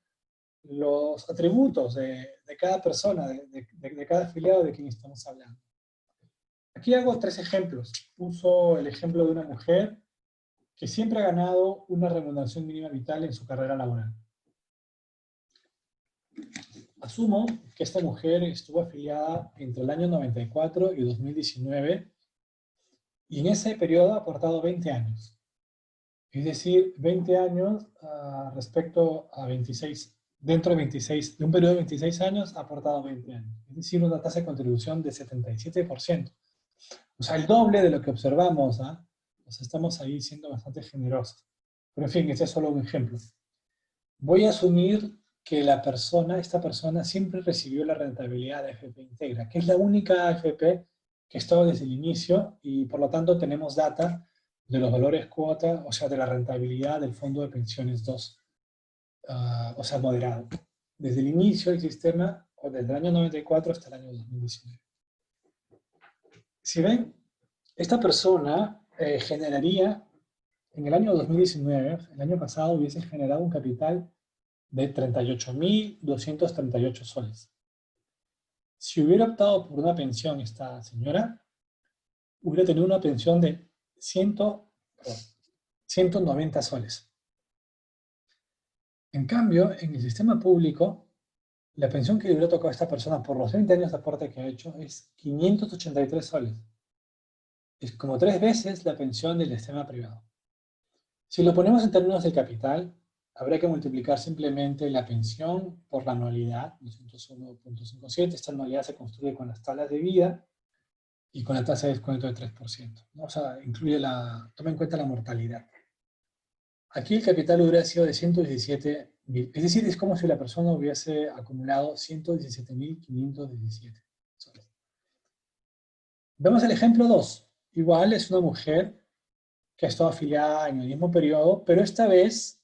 los atributos de cada persona, de cada afiliado de quien estamos hablando. Aquí hago 3 ejemplos. Uso el ejemplo de una mujer que siempre ha ganado una remuneración mínima vital en su carrera laboral. Asumo que esta mujer estuvo afiliada entre el año 94 y 2019 y en ese periodo ha aportado 20 años. Es decir, 20 años respecto a 26, dentro de 26, de un periodo de 26 años ha aportado 20 años. Es decir, una tasa de contribución de 77%. O sea, el doble de lo que observamos, ¿ah? O sea, estamos ahí siendo bastante generosos. Pero en fin, este es solo un ejemplo. Voy a asumir que esta persona siempre recibió la rentabilidad de AFP Integra, que es la única AFP que ha estado desde el inicio y por lo tanto tenemos data de los valores cuota, o sea, de la rentabilidad del Fondo de Pensiones 2, o sea, moderado. Desde el inicio del sistema, o desde el año 94 hasta el año 2019. Si ven, esta persona generaría, en el año 2019, el año pasado, hubiese generado un capital de 38.238 soles. Si hubiera optado por una pensión esta señora, hubiera tenido una pensión de 190 soles. En cambio, en el sistema público, la pensión que le hubiera tocado a esta persona por los 20 años de aporte que ha hecho es 583 soles. Es como 3 veces la pensión del sistema privado. Si lo ponemos en términos de capital, habría que multiplicar simplemente la pensión por la anualidad, 201.57. Esta anualidad se construye con las tablas de vida y con la tasa de descuento de 3%. ¿No? O sea, toma en cuenta la mortalidad. Aquí el capital hubiera sido de 117.000. Es decir, es como si la persona hubiese acumulado 117.517 soles. Vemos el ejemplo 2. Igual es una mujer que ha estado afiliada en el mismo periodo, pero esta vez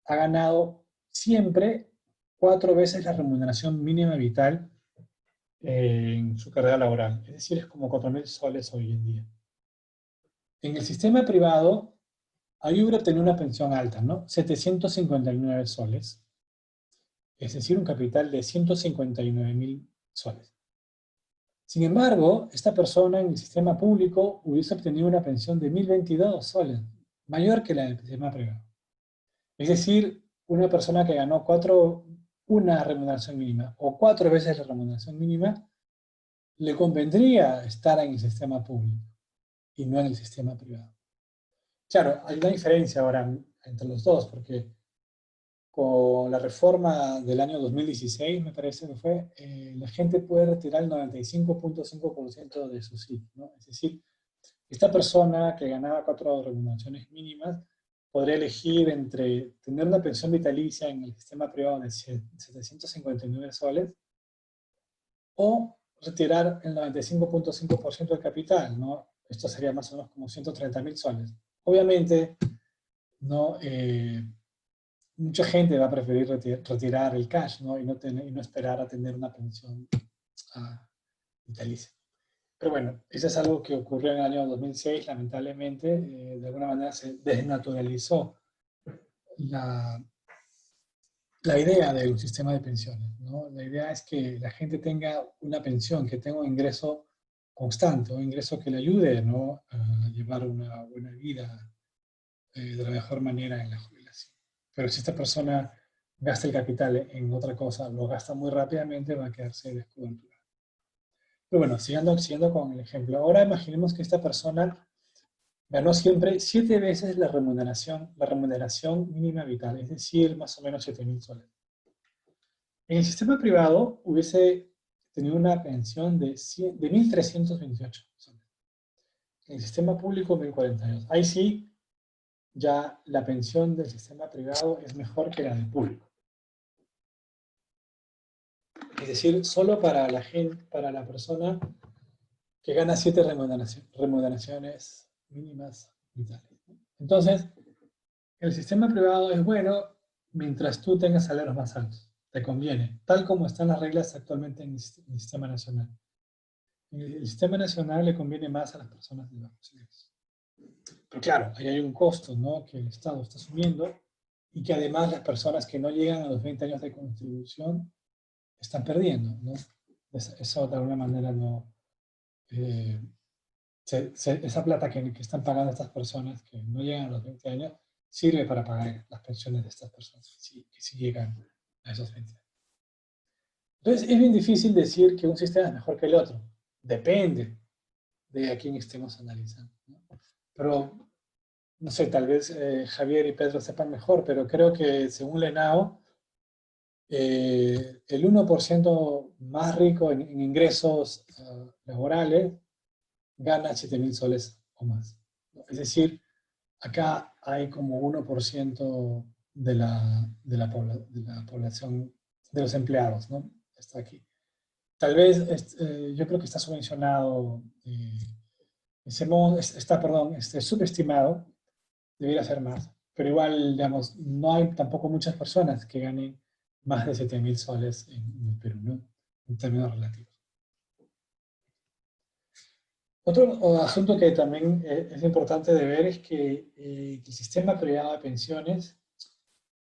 ha ganado siempre 4 veces la remuneración mínima vital en su carrera laboral. Es decir, es como 4.000 soles hoy en día. En el sistema privado, ahí hubiera tenido una pensión alta, ¿no? 759 soles. es decir, un capital de 159.000 soles. Sin embargo, esta persona en el sistema público hubiese obtenido una pensión de 1.022 soles, mayor que la del sistema privado. Es decir, una persona que ganó una remuneración mínima o 4 veces la remuneración mínima, le convendría estar en el sistema público y no en el sistema privado. Claro, hay una diferencia ahora entre los dos, porque con la reforma del año 2016, me parece que fue, la gente puede retirar el 95.5% de su SIC, ¿no? Es decir, esta persona que ganaba 4 remuneraciones mínimas podría elegir entre tener una pensión vitalicia en el sistema privado de 759 soles o retirar el 95.5% del capital, ¿no? Esto sería más o menos como 130.000 soles. Obviamente, ¿no? Mucha gente va a preferir retirar el cash, ¿no? Y no esperar a tener una pensión vitalicia. Pero bueno, eso es algo que ocurrió en el año 2006, lamentablemente, de alguna manera se desnaturalizó la idea del sistema de pensiones, ¿no? La idea es que la gente tenga una pensión, que tenga un ingreso constante, un ingreso que le ayude, ¿no? A llevar una buena vida de la mejor manera en la jubilación. Pero si esta persona gasta el capital en otra cosa, lo gasta muy rápidamente, va a quedarse descobertura. Pero bueno, siguiendo con el ejemplo. Ahora imaginemos que esta persona ganó siempre 7 veces la remuneración mínima vital, es decir, más o menos 7.000 soles. En el sistema privado hubiese tenido una pensión de 1.328 soles. En el sistema público, 1.042. Ahí sí, ya la pensión del sistema privado es mejor que la del público. Es decir, solo para la persona que gana 7 remuneraciones mínimas vitales. Entonces, el sistema privado es bueno mientras tú tengas salarios más altos. Te conviene, tal como están las reglas actualmente en el sistema nacional. En el sistema nacional le conviene más a las personas de bajos ingresos. Pero claro, ahí hay un costo, ¿no? Que el Estado está asumiendo y que además las personas que no llegan a los 20 años de contribución están perdiendo, ¿no? Eso de alguna manera no... esa plata que están pagando estas personas que no llegan a los 20 años sirve para pagar las pensiones de estas personas que sí llegan a esos 20 años. Entonces, es bien difícil decir que un sistema es mejor que el otro. Depende de a quién estemos analizando, ¿no? Pero, no sé, tal vez Javier y Pedro sepan mejor, pero creo que según la ENAO, el 1% más rico en ingresos laborales gana 7.000 soles o más, ¿no? Es decir, acá hay como 1% de la población, de los empleados, ¿no? Está aquí. Tal vez, yo creo que está subvencionado, subestimado, debería ser más, pero igual, digamos, no hay tampoco muchas personas que ganen más de 7.000 soles en el Perú, ¿no? En términos relativos. Otro asunto que también es importante de ver es que el sistema privado de pensiones,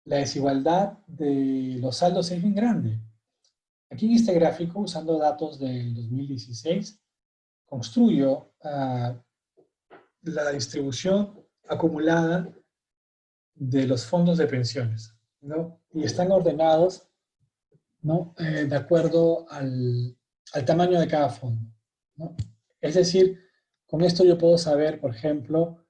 la desigualdad de los saldos es bien grande. Aquí en este gráfico, usando datos del 2016, construyo la distribución acumulada de los fondos de pensiones, ¿no? Y están ordenados, ¿no? De acuerdo al tamaño de cada fondo, ¿no? Es decir, con esto yo puedo saber, por ejemplo,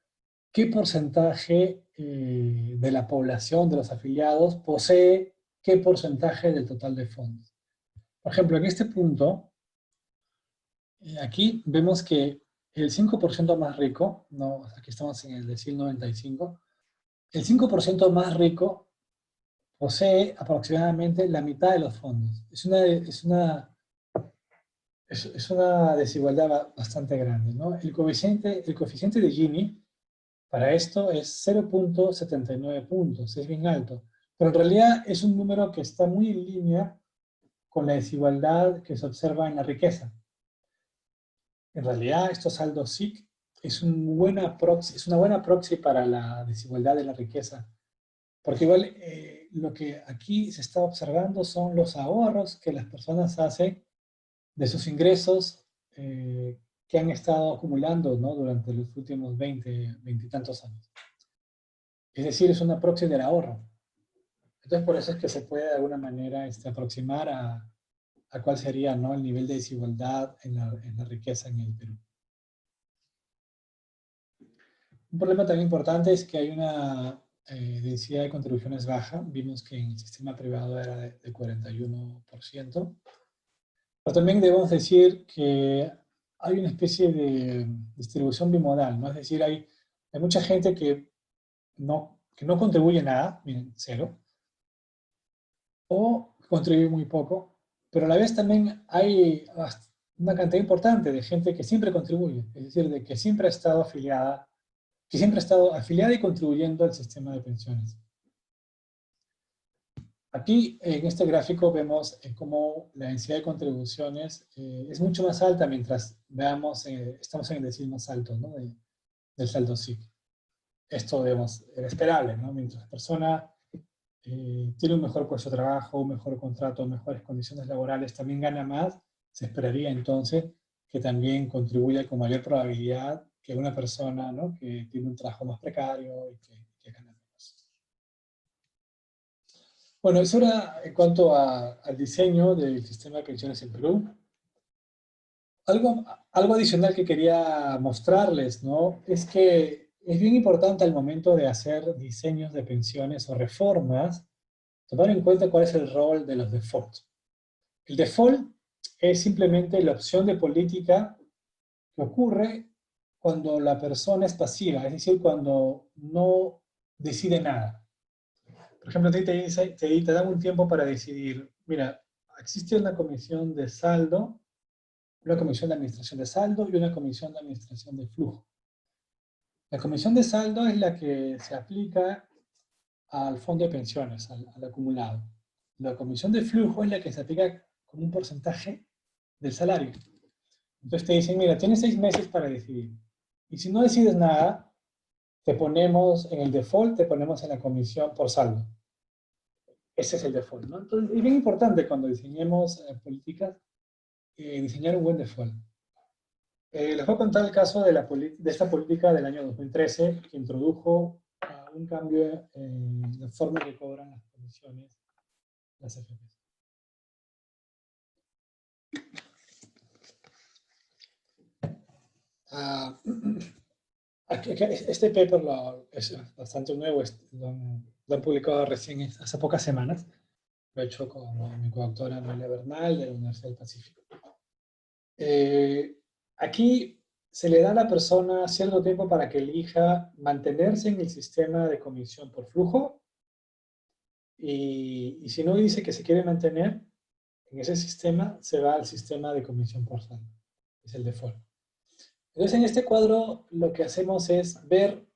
qué porcentaje de la población, de los afiliados, posee qué porcentaje del total de fondos. Por ejemplo, en este punto, aquí vemos que el 5% más rico, no, aquí estamos en el decil 95, el 5% más rico posee aproximadamente la mitad de los fondos. Es una desigualdad bastante grande, ¿no? El coeficiente de Gini para esto es 0.79 puntos, es bien alto. Pero en realidad es un número que está muy en línea con la desigualdad que se observa en la riqueza. En realidad, estos saldos SIC es una buena proxy para la desigualdad de la riqueza Porque igual lo que aquí se está observando son los ahorros que las personas hacen de sus ingresos que han estado acumulando, ¿no?, durante los últimos 20 y tantos años. Es decir, es una proxy del ahorro. Entonces, por eso es que se puede de alguna manera aproximar a cuál sería, ¿no?, el nivel de desigualdad en la riqueza en el Perú. Un problema también importante es que hay una densidad de contribuciones baja. Vimos que en el sistema privado era de 41%. Pero también debemos decir que hay una especie de distribución bimodal, ¿no? Es decir, hay mucha gente que no contribuye nada, miren, cero, o contribuye muy poco, pero a la vez también hay una cantidad importante de gente que siempre contribuye, es decir, de que siempre ha estado afiliada, y contribuyendo al sistema de pensiones. Aquí en este gráfico vemos cómo la densidad de contribuciones es mucho más alta mientras estamos en el decil más alto, ¿no?, del saldo SIC. Esto era esperable, ¿no? Mientras la persona tiene un mejor puesto de trabajo, un mejor contrato, mejores condiciones laborales, también gana más, se esperaría entonces que también contribuya con mayor probabilidad que una persona, ¿no?, que tiene un trabajo más precario y que gana menos. Bueno, eso era en cuanto al diseño del sistema de pensiones en Perú. Algo adicional que quería mostrarles, ¿no?, es que es bien importante al momento de hacer diseños de pensiones o reformas, tomar en cuenta cuál es el rol de los defaults. El default es simplemente la opción de política que ocurre cuando la persona es pasiva, es decir, cuando no decide nada. Por ejemplo, te dan un tiempo para decidir, mira, existe una comisión de saldo, una comisión de administración de saldo y una comisión de administración de flujo. La comisión de saldo es la que se aplica al fondo de pensiones, al acumulado. La comisión de flujo es la que se aplica con un porcentaje del salario. Entonces te dicen, mira, tienes 6 meses para decidir. Y si no decides nada, te ponemos en el default, te ponemos en la comisión por saldo. Ese es el default, ¿no? Entonces, es bien importante cuando diseñemos políticas, diseñar un buen default. Les voy a contar el caso de esta política del año 2013 que introdujo un cambio en la forma que cobran las comisiones las AFPs. Este paper es bastante nuevo, lo han publicado recién hace pocas semanas. Lo he hecho con mi coautora Noelia Bernal de la Universidad del Pacífico. Aquí se le da a la persona cierto tiempo para que elija mantenerse en el sistema de comisión por flujo y si no dice que se quiere mantener en ese sistema, se va al sistema de comisión por saldo, es el default. Entonces en este cuadro lo que hacemos es ver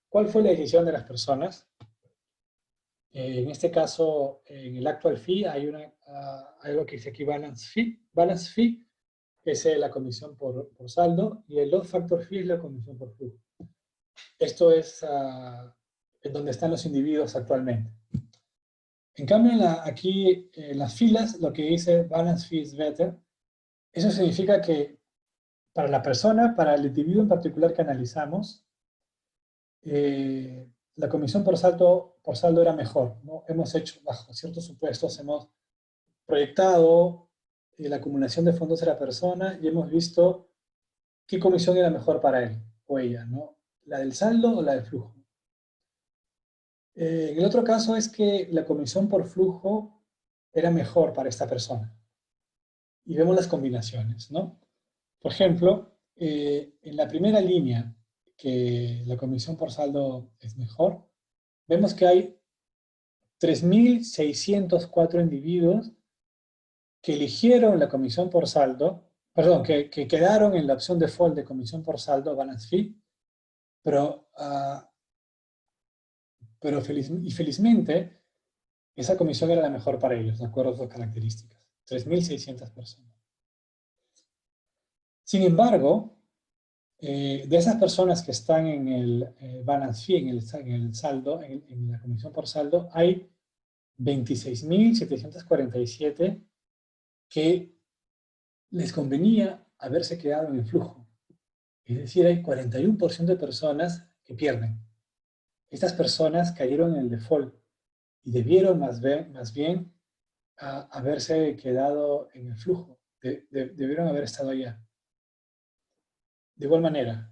cuál fue la decisión de las personas. En este caso, en el actual fee hay algo que dice aquí balance fee. Balance fee es la comisión por saldo y el load factor fee es la comisión por flujo. Esto es en donde están los individuos actualmente. En cambio, aquí en las filas, lo que dice balance fee is better, eso significa que para la persona, para el individuo en particular que analizamos, la comisión por saldo era mejor, ¿no? Hemos hecho, bajo ciertos supuestos, hemos proyectado la acumulación de fondos de la persona y hemos visto qué comisión era mejor para él o ella, ¿no? ¿La del saldo o la del flujo? En el otro caso es que la comisión por flujo era mejor para esta persona. Y vemos las combinaciones, ¿no? Por ejemplo, en la primera línea, que la comisión por saldo es mejor, vemos que hay 3.604 individuos que eligieron la comisión por saldo, perdón, que quedaron en la opción default de comisión por saldo, balance fee, pero felizmente esa comisión era la mejor para ellos, de acuerdo a sus características. 3.600 personas. Sin embargo, De esas personas que están en el balance fee, en el saldo, en la comisión por saldo, hay 26.747 que les convenía haberse quedado en el flujo. Es decir, hay 41% de personas que pierden. Estas personas cayeron en el default y debieron más bien haberse quedado en el flujo. Debieron haber estado allá. De igual manera,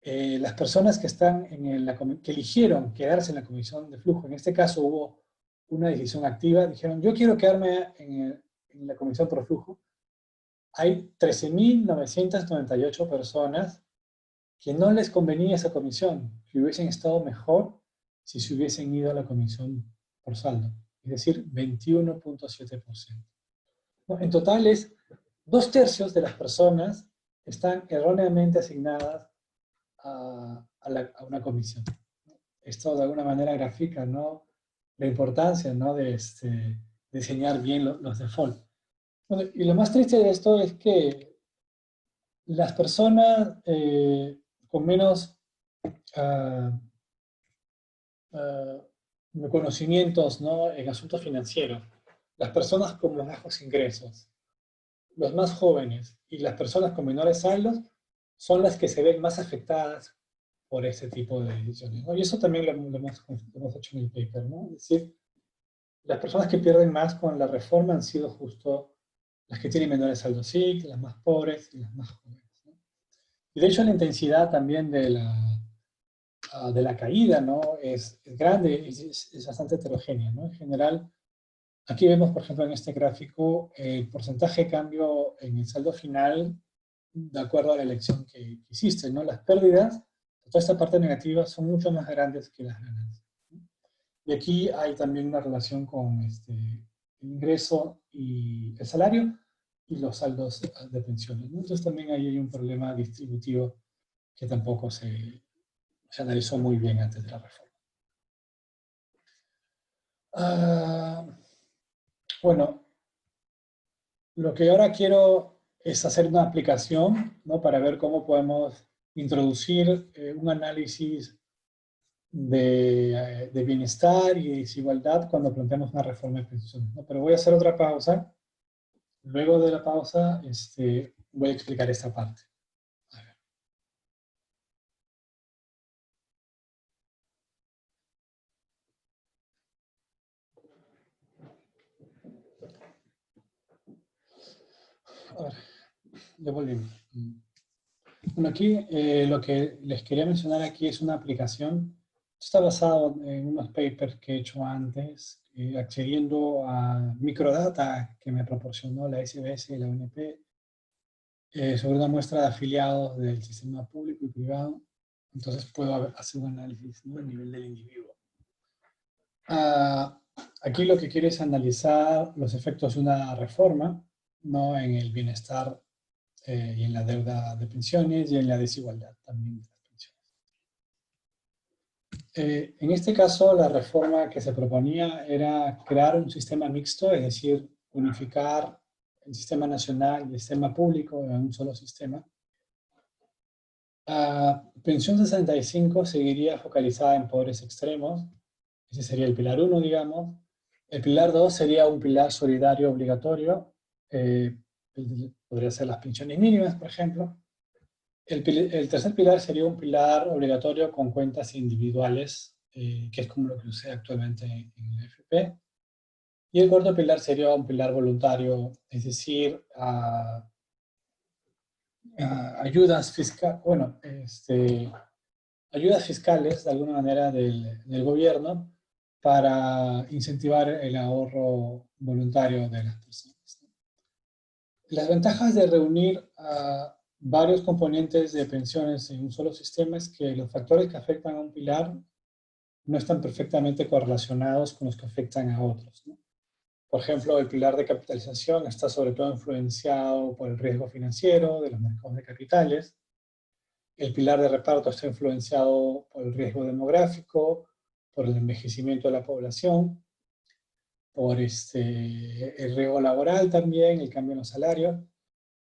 las personas que están que eligieron quedarse en la comisión de flujo, en este caso hubo una decisión activa, dijeron, yo quiero quedarme en la comisión por flujo. Hay 13.998 personas que no les convenía esa comisión, que hubiesen estado mejor si se hubiesen ido a la comisión por saldo, es decir, 21.7%. ¿No? En total es 2/3 de las personas están erróneamente asignadas a una comisión. Esto de alguna manera grafica, ¿no?, la importancia, ¿no?, de diseñar bien los default. Bueno, y lo más triste de esto es que las personas con menos conocimientos, ¿no?, en asuntos financieros, las personas con bajos ingresos, los más jóvenes y las personas con menores saldos son las que se ven más afectadas por ese tipo de decisiones, ¿no? Y eso también lo hemos hecho en el paper, ¿no? Es decir, las personas que pierden más con la reforma han sido justo las que tienen menores saldos SIC, las más pobres y las más jóvenes, ¿no? Y de hecho la intensidad también de la caída, ¿no?, es grande, es bastante heterogénea, ¿no? En general, aquí vemos, por ejemplo, en este gráfico, el porcentaje de cambio en el saldo final de acuerdo a la elección que hiciste, ¿no? Las pérdidas, toda esta parte negativa, son mucho más grandes que las ganancias, ¿no? Y aquí hay también una relación con el ingreso y el salario y los saldos de pensiones, ¿no? Entonces también ahí hay un problema distributivo que tampoco se analizó muy bien antes de la reforma. Bueno, lo que ahora quiero es hacer una aplicación, ¿no?, para ver cómo podemos introducir un análisis de bienestar y desigualdad cuando planteamos una reforma de pensiones, ¿no? Pero voy a hacer otra pausa. Luego de la pausa voy a explicar esta parte. A ver. Ahora, ya volvimos. Bueno, aquí lo que les quería mencionar aquí es una aplicación. Esto está basado en unos papers que he hecho antes, accediendo a microdata que me proporcionó la SBS y la UNP sobre una muestra de afiliados del sistema público y privado. Entonces puedo hacer un análisis, ¿no?, a nivel del individuo. Aquí lo que quiero es analizar los efectos de una reforma, ¿no?, en el bienestar y en la deuda de pensiones y en la desigualdad también de las pensiones. En este caso, la reforma que se proponía era crear un sistema mixto, es decir, unificar el sistema nacional y el sistema público en un solo sistema. Pensión 65 seguiría focalizada en pobres extremos. Ese sería el pilar 1, digamos. El pilar 2 sería un pilar solidario obligatorio. Podría ser las pensiones mínimas, por ejemplo. El tercer pilar sería un pilar obligatorio con cuentas individuales, que es como lo que sucede actualmente en el AFP. Y el cuarto pilar sería un pilar voluntario, es decir, ayudas fiscales, bueno, ayudas fiscales de alguna manera del gobierno para incentivar el ahorro voluntario de las personas. Las ventajas de reunir a varios componentes de pensiones en un solo sistema es que los factores que afectan a un pilar no están perfectamente correlacionados con los que afectan a otros, ¿no? Por ejemplo, el pilar de capitalización está sobre todo influenciado por el riesgo financiero de los mercados de capitales. El pilar de reparto está influenciado por el riesgo demográfico, por el envejecimiento de la población, por el riesgo laboral también, el cambio en los salarios.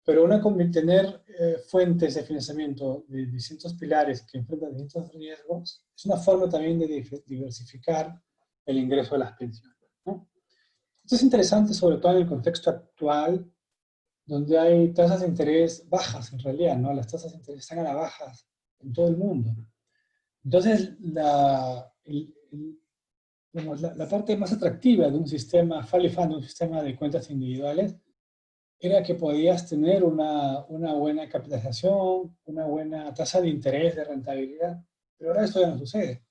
Pero tener fuentes de financiamiento de distintos pilares que enfrentan distintos riesgos es una forma también de diversificar el ingreso de las pensiones, ¿no? Esto es interesante sobre todo en el contexto actual, donde hay tasas de interés bajas en realidad, ¿no? Las tasas de interés están a la baja en todo el mundo. Entonces, digamos, la parte más atractiva de un sistema Family Fund, un sistema de cuentas individuales, era que podías tener una buena capitalización, una buena tasa de interés, de rentabilidad, pero ahora esto ya no sucede.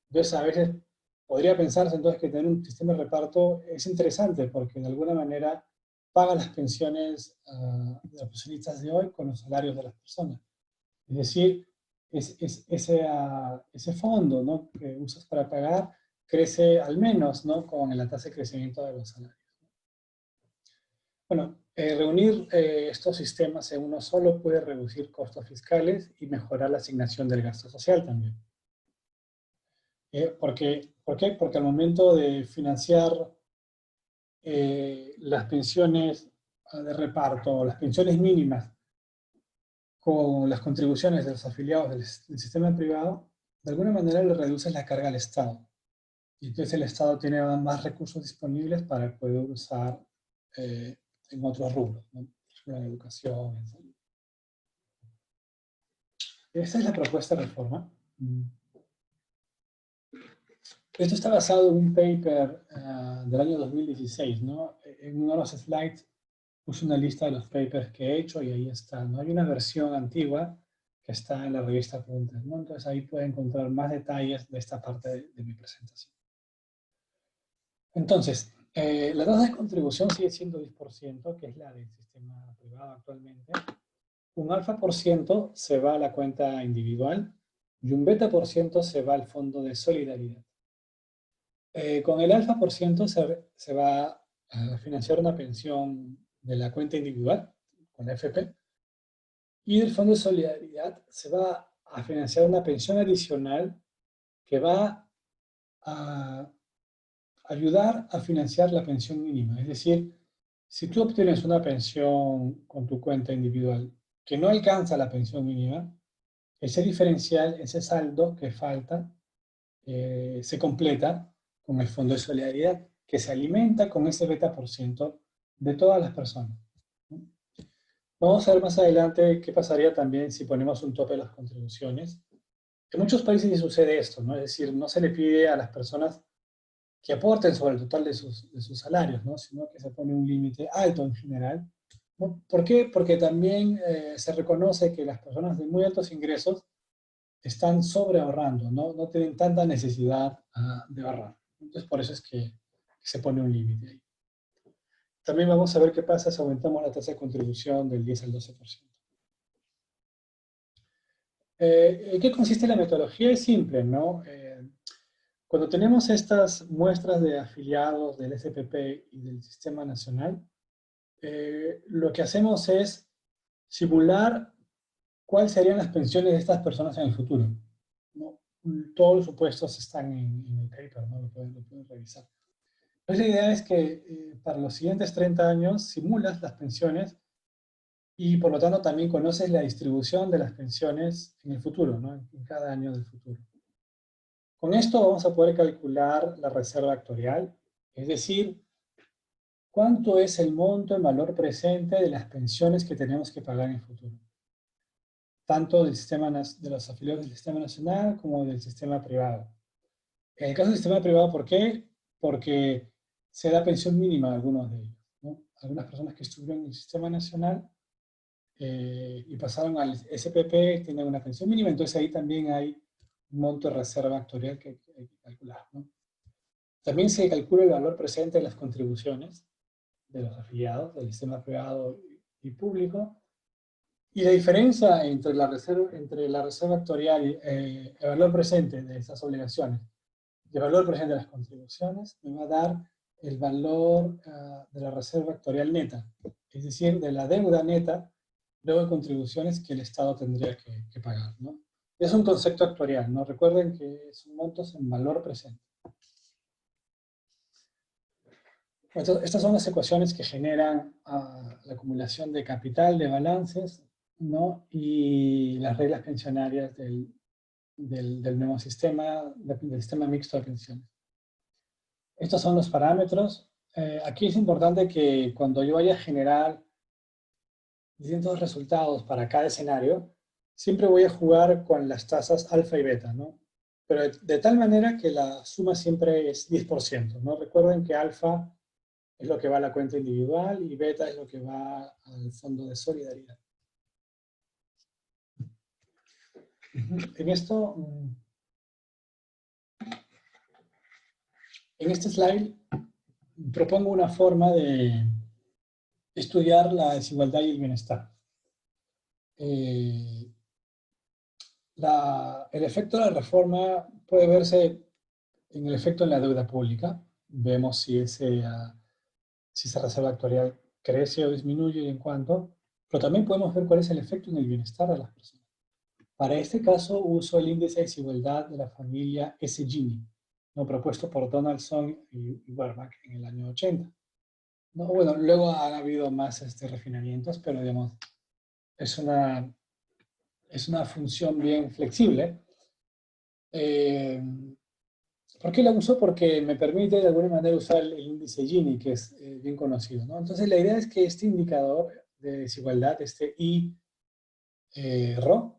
Entonces, a veces podría pensarse entonces que tener un sistema de reparto es interesante porque de alguna manera paga las pensiones de los pensionistas de hoy con los salarios de las personas. Es decir, ese fondo, ¿no?, que usas para pagar crece al menos, ¿no?, con la tasa de crecimiento de los salarios. Bueno, reunir estos sistemas en uno solo puede reducir costos fiscales y mejorar la asignación del gasto social también. ¿Por qué? Porque al momento de financiar las pensiones de reparto, las pensiones mínimas, con las contribuciones de los afiliados del sistema privado, de alguna manera le reduces la carga al Estado. Y entonces el Estado tiene más recursos disponibles para poder usar en otros rubros, ¿no? En educación, en salud. Esta es la propuesta de reforma. Esto está basado en un paper del año 2016, ¿no? En uno de los slides puse una lista de los papers que he hecho y ahí está, ¿no? Hay una versión antigua que está en la revista Apuntes, ¿no? Entonces ahí puede encontrar más detalles de esta parte de mi presentación. Entonces, la tasa de contribución sigue siendo 10%, que es la del sistema privado actualmente. Un alfa por ciento se va a la cuenta individual y un beta por ciento se va al fondo de solidaridad. Con el alfa por ciento se va a financiar una pensión de la cuenta individual, con la FP, y del fondo de solidaridad se va a financiar una pensión adicional que va a ayudar a financiar la pensión mínima. Es decir, si tú obtienes una pensión con tu cuenta individual que no alcanza la pensión mínima, ese diferencial, ese saldo que falta, se completa con el fondo de solidaridad, que se alimenta con ese beta por ciento de todas las personas. Vamos a ver más adelante qué pasaría también si ponemos un tope a las contribuciones. En muchos países sí sucede esto, ¿no? Es decir, no se le pide a las personas que aporten sobre el total de sus salarios, ¿no?, sino que se pone un límite alto en general. ¿Por qué? Porque también se reconoce que las personas de muy altos ingresos están sobre ahorrando, no tienen tanta necesidad de ahorrar. Entonces, por eso es que se pone un límite ahí. También vamos a ver qué pasa si aumentamos la tasa de contribución del 10 al 12%. ¿En qué consiste la metodología? Es simple, ¿no? Cuando tenemos estas muestras de afiliados del SPP y del Sistema Nacional, lo que hacemos es simular cuáles serían las pensiones de estas personas en el futuro, ¿no? Todos los supuestos están en el paper, ¿no? Lo pueden revisar. Entonces la idea es que para los siguientes 30 años simulas las pensiones y por lo tanto también conoces la distribución de las pensiones en el futuro, ¿no?, en cada año del futuro. Con esto vamos a poder calcular la reserva actuarial, es decir, cuánto es el monto en valor presente de las pensiones que tenemos que pagar en el futuro, tanto del sistema, de los afiliados del sistema nacional como del sistema privado. En el caso del sistema privado, ¿por qué? Porque se da pensión mínima a algunos de ellos, ¿no? Algunas personas que estuvieron en el sistema nacional y pasaron al SPP tienen una pensión mínima, entonces ahí también hay un monto de reserva actuarial que hay que calcular, ¿no? También se calcula el valor presente de las contribuciones de los afiliados del sistema privado y público, y la diferencia entre la reserva actuarial y el valor presente de esas obligaciones y el valor presente de las contribuciones me va a dar el valor de la reserva actuarial neta, es decir, de la deuda neta luego de contribuciones que el Estado tendría que pagar, ¿no? Es un concepto actuarial, ¿no? Recuerden que son montos en valor presente. Entonces, estas son las ecuaciones que generan la acumulación de capital, de balances, ¿no? Y las reglas pensionarias del nuevo sistema, del sistema mixto de pensiones. Estos son los parámetros. Aquí es importante que cuando yo vaya a generar distintos resultados para cada escenario, siempre voy a jugar con las tasas alfa y beta, ¿no? Pero de tal manera que la suma siempre es 10%, ¿no? Recuerden que alfa es lo que va a la cuenta individual y beta es lo que va al fondo de solidaridad. En esto, en este slide, propongo una forma de estudiar la desigualdad y el bienestar. El efecto de la reforma puede verse en el efecto en la deuda pública. Vemos si esa reserva actuarial crece o disminuye y en cuánto, pero también podemos ver cuál es el efecto en el bienestar de las personas. Para este caso uso el índice de desigualdad de la familia S. Gini, ¿no? Propuesto por Donaldson y Werbach en el año 80. No, bueno, luego han habido más refinamientos, pero digamos, es una función bien flexible. ¿Por qué la uso? Porque me permite de alguna manera usar el índice Gini, que es bien conocido, ¿no? Entonces la idea es que este indicador de desigualdad, este I-RO,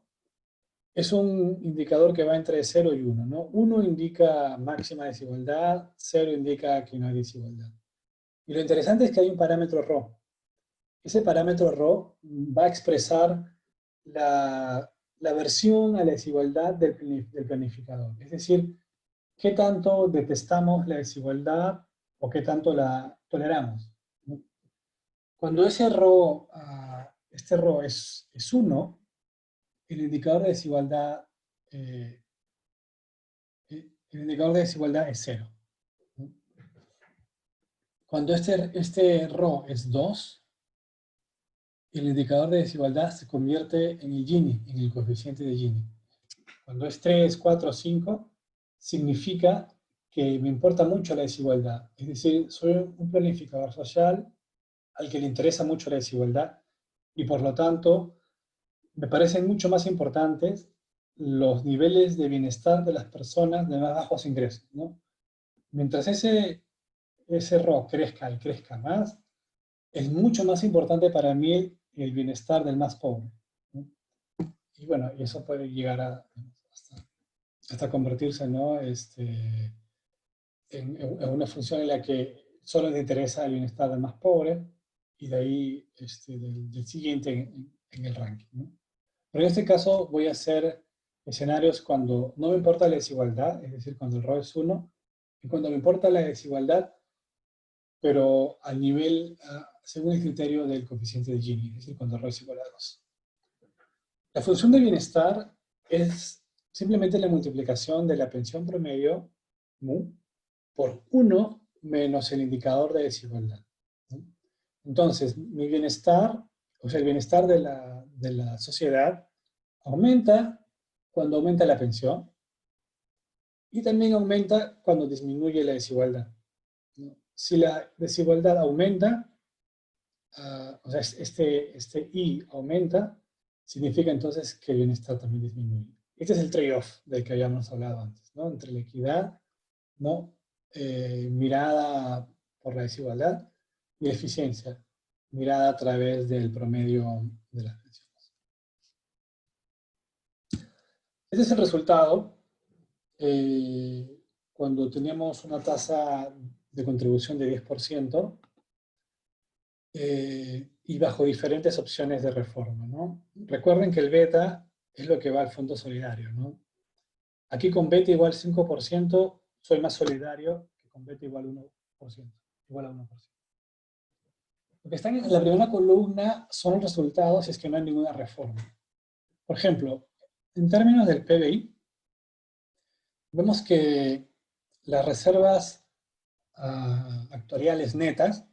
es un indicador que va entre 0 y 1, ¿no? 1 indica máxima desigualdad, 0 indica que no hay desigualdad. Y lo interesante es que hay un parámetro ρ. Ese parámetro ρ va a expresar la aversión a la desigualdad del planificador. Es decir, qué tanto detestamos la desigualdad o qué tanto la toleramos. Cuando ese ρ, este ρ es 1, el indicador de desigualdad es 0. Cuando este ρ es 2, el indicador de desigualdad se convierte en el Gini, en el coeficiente de Gini. Cuando es 3, 4, 5, significa que me importa mucho la desigualdad. Es decir, soy un planificador social al que le interesa mucho la desigualdad y por lo tanto me parecen mucho más importantes los niveles de bienestar de las personas de más bajos ingresos, ¿no? Mientras ese ROC crezca y crezca más, es mucho más importante para mí el bienestar del más pobre, ¿no? Y bueno, eso puede llegar hasta convertirse, ¿no? en una función en la que solo le interesa el bienestar del más pobre y de ahí del siguiente en el ranking, ¿no? Pero en este caso voy a hacer escenarios cuando no me importa la desigualdad, es decir, cuando el ROE es 1, y cuando me importa la desigualdad, pero al nivel, según el criterio del coeficiente de Gini, es decir, cuando el ROE es igual a 2. La función de bienestar es simplemente la multiplicación de la pensión promedio, mu, por 1 menos el indicador de desigualdad, ¿no? Entonces, mi bienestar, o sea, el bienestar de la sociedad, aumenta cuando aumenta la pensión y también aumenta cuando disminuye la desigualdad, ¿no? Si la desigualdad aumenta, o sea, este I aumenta, significa entonces que el bienestar también disminuye. Este es el trade-off del que habíamos hablado antes, ¿no? Entre la equidad, ¿no? Mirada por la desigualdad, y eficiencia, mirada a través del promedio de las pensiones. Este es el resultado cuando teníamos una tasa de contribución de 10%, y bajo diferentes opciones de reforma, ¿no? Recuerden que el beta es lo que va al fondo solidario, ¿no? Aquí con beta igual 5%, soy más solidario que con beta igual 1%, igual a 1%. Lo que está en la primera columna son los resultados si es que no hay ninguna reforma. Por ejemplo, en términos del PBI, vemos que las reservas actuariales netas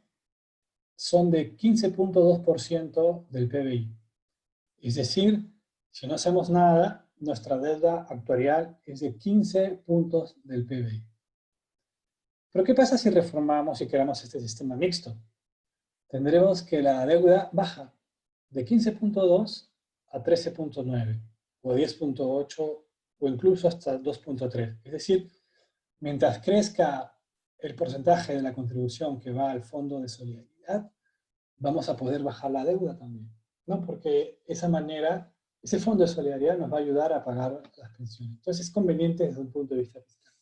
son de 15.2% del PBI. Es decir, si no hacemos nada, nuestra deuda actuarial es de 15 puntos del PBI. Pero ¿qué pasa si reformamos y creamos este sistema mixto? Tendremos que la deuda baja de 15.2 a 13.9, o 10.8, o incluso hasta 2.3. Es decir, mientras crezca el porcentaje de la contribución que va al Fondo de Solidaridad, vamos a poder bajar la deuda también, ¿no? Porque esa manera, ese Fondo de Solidaridad nos va a ayudar a pagar las pensiones. Entonces es conveniente desde un punto de vista fiscal.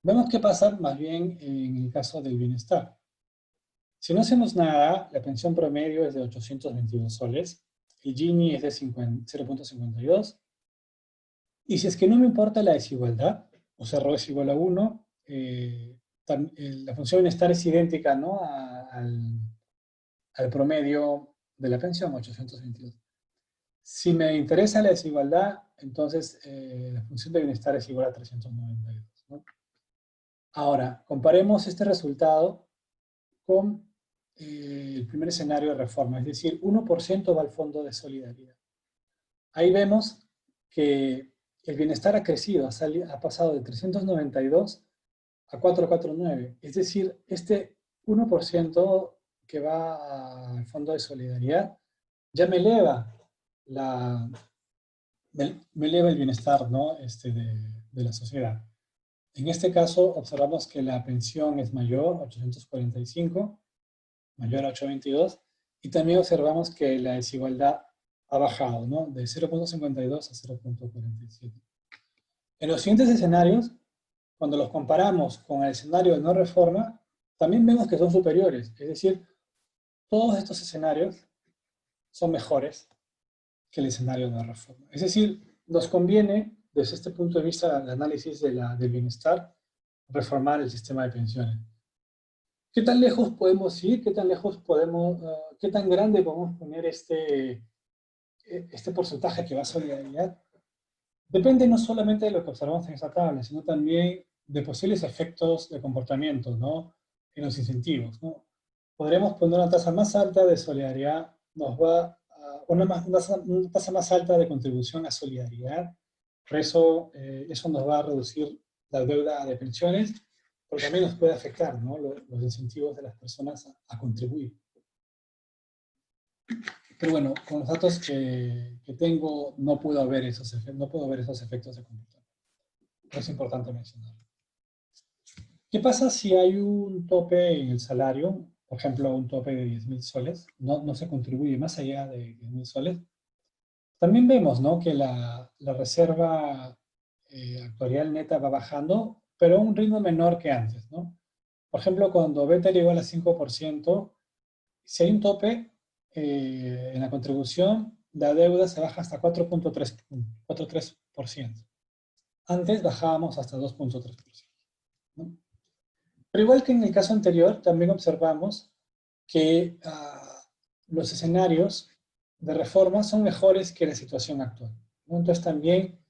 Vemos qué pasa más bien en el caso del bienestar. Si no hacemos nada, la pensión promedio es de 822 soles, el Gini es de 0.52, y si es que no me importa la desigualdad, o sea, ρ es igual a 1, la función de bienestar es idéntica, ¿no?, al promedio de la pensión, 822. Si me interesa la desigualdad, entonces la función de bienestar es igual a 392, ¿no? Ahora, comparemos este resultado con el primer escenario de reforma, es decir, 1% va al Fondo de Solidaridad. Ahí vemos que el bienestar ha crecido, ha pasado de 392 a 449, es decir, este 1% que va al Fondo de Solidaridad ya me eleva, me eleva el bienestar, ¿no?, de la sociedad. En este caso, observamos que la pensión es mayor, 845, mayor a 822, y también observamos que la desigualdad ha bajado, ¿no?, de 0.52 a 0.47. En los siguientes escenarios, cuando los comparamos con el escenario de no reforma, también vemos que son superiores. Es decir, todos estos escenarios son mejores que el escenario de no reforma. Es decir, nos conviene, desde este punto de vista del análisis del bienestar, reformar el sistema de pensiones. ¿Qué tan lejos podemos ir? ¿Qué tan lejos podemos, qué tan grande podemos poner este porcentaje que va a solidaridad? Depende no solamente de lo que observamos en esta tabla, sino también de posibles efectos de comportamiento, ¿no?, en los incentivos, ¿no? Podremos poner una tasa más alta de solidaridad, una tasa más alta de contribución a solidaridad, por eso eso nos va a reducir la deuda de pensiones, pero también nos puede afectar, ¿no?, los incentivos de las personas a contribuir. Pero bueno, con los datos que tengo, no puedo ver esos efectos de comportamiento. Es importante mencionarlo. ¿Qué pasa si hay un tope en el salario? Por ejemplo, un tope de 10.000 soles. No se contribuye más allá de 10.000 soles. También vemos, ¿no?, que la reserva actuarial neta va bajando, pero a un ritmo menor que antes, ¿no? Por ejemplo, cuando beta llegó a 5%, si hay un tope en la contribución, la deuda se baja hasta 4.3%. Antes bajábamos hasta 2.3%, ¿no? Pero igual que en el caso anterior, también observamos que los escenarios de reforma son mejores que la situación actual, ¿no? Entonces también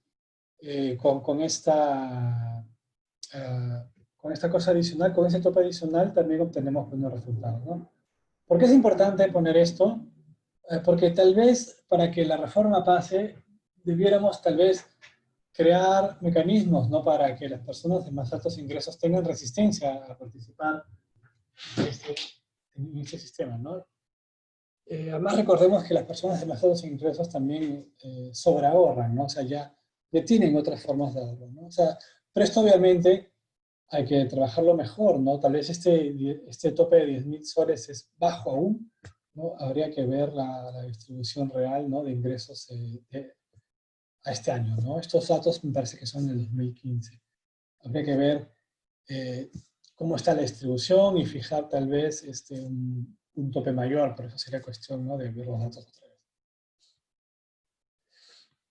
con esta cosa adicional, con ese tope adicional, también obtenemos buenos resultados, ¿no? ¿Por qué es importante poner esto? Porque tal vez para que la reforma pase, debiéramos tal vez crear mecanismos, ¿no?, para que las personas de más altos ingresos tengan resistencia a participar en este sistema, ¿no? Además, recordemos que las personas de más altos ingresos también sobreahorran, ¿no? O sea, ya tienen otras formas de ahorro, ¿no? O sea, pero esto obviamente hay que trabajarlo mejor, ¿no? Tal vez este tope de 10.000 soles es bajo aún, ¿no? Habría que ver la distribución real, ¿no?, de ingresos a este año, ¿no? Estos datos me parece que son del 2015. Habría que ver cómo está la distribución y fijar tal vez un tope mayor, pero eso sería cuestión, ¿no?, de ver los datos otra vez.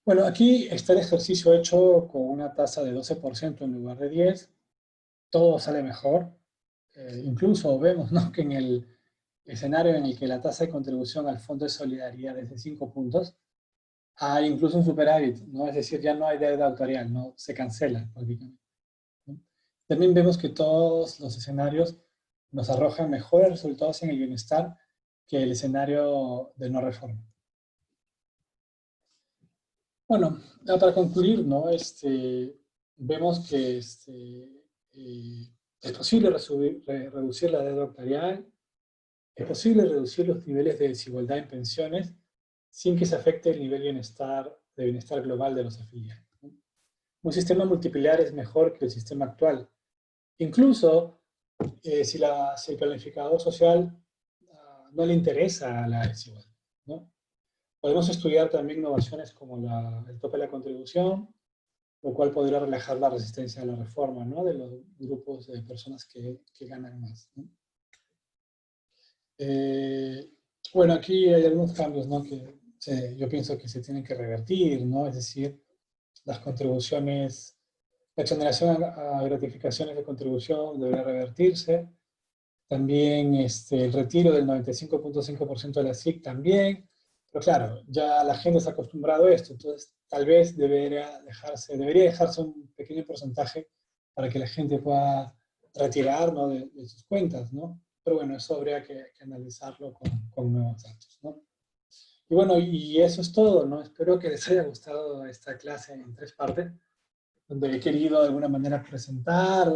Bueno, aquí está el ejercicio hecho con una tasa de 12% en lugar de 10%. Todo sale mejor. Incluso vemos, ¿no?, que en el escenario en el que la tasa de contribución al Fondo de Solidaridad es de 5 puntos, hay incluso un superávit, ¿no? Es decir, ya no hay deuda actuarial, ¿no? Se cancela prácticamente, ¿no? También vemos que todos los escenarios nos arrojan mejores resultados en el bienestar que el escenario de no reforma. Bueno, para concluir, ¿no? Vemos que Es posible reducir la deuda actuarial, es posible reducir los niveles de desigualdad en pensiones sin que se afecte el nivel de bienestar global de los afiliados. Un sistema multipilar es mejor que el sistema actual. Incluso si el planificador social no le interesa la desigualdad, ¿no? Podemos estudiar también innovaciones como el tope de la contribución, lo cual podría relajar la resistencia a la reforma, ¿no? De los grupos de personas que ganan más, ¿no? Bueno, aquí hay algunos cambios, ¿no? Que yo pienso que se tienen que revertir, ¿no? Es decir, las contribuciones, la exoneración a gratificaciones de contribución debería revertirse. También el retiro del 95.5% de la SIC también. Pero claro, ya la gente está acostumbrado a esto, entonces tal vez debería dejarse un pequeño porcentaje para que la gente pueda retirar, ¿no? de sus cuentas, ¿no? Pero bueno, eso habría que analizarlo con nuevos datos, ¿no? Y bueno, y eso es todo, ¿no? Espero que les haya gustado esta clase en 3 partes, donde he querido de alguna manera presentar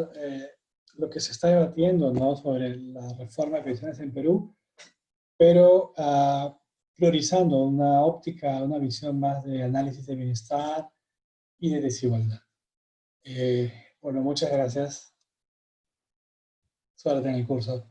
lo que se está debatiendo, ¿no? Sobre la reforma de pensiones en Perú, pero priorizando una óptica, una visión más de análisis de bienestar y de desigualdad. Bueno, muchas gracias. Suerte en el curso.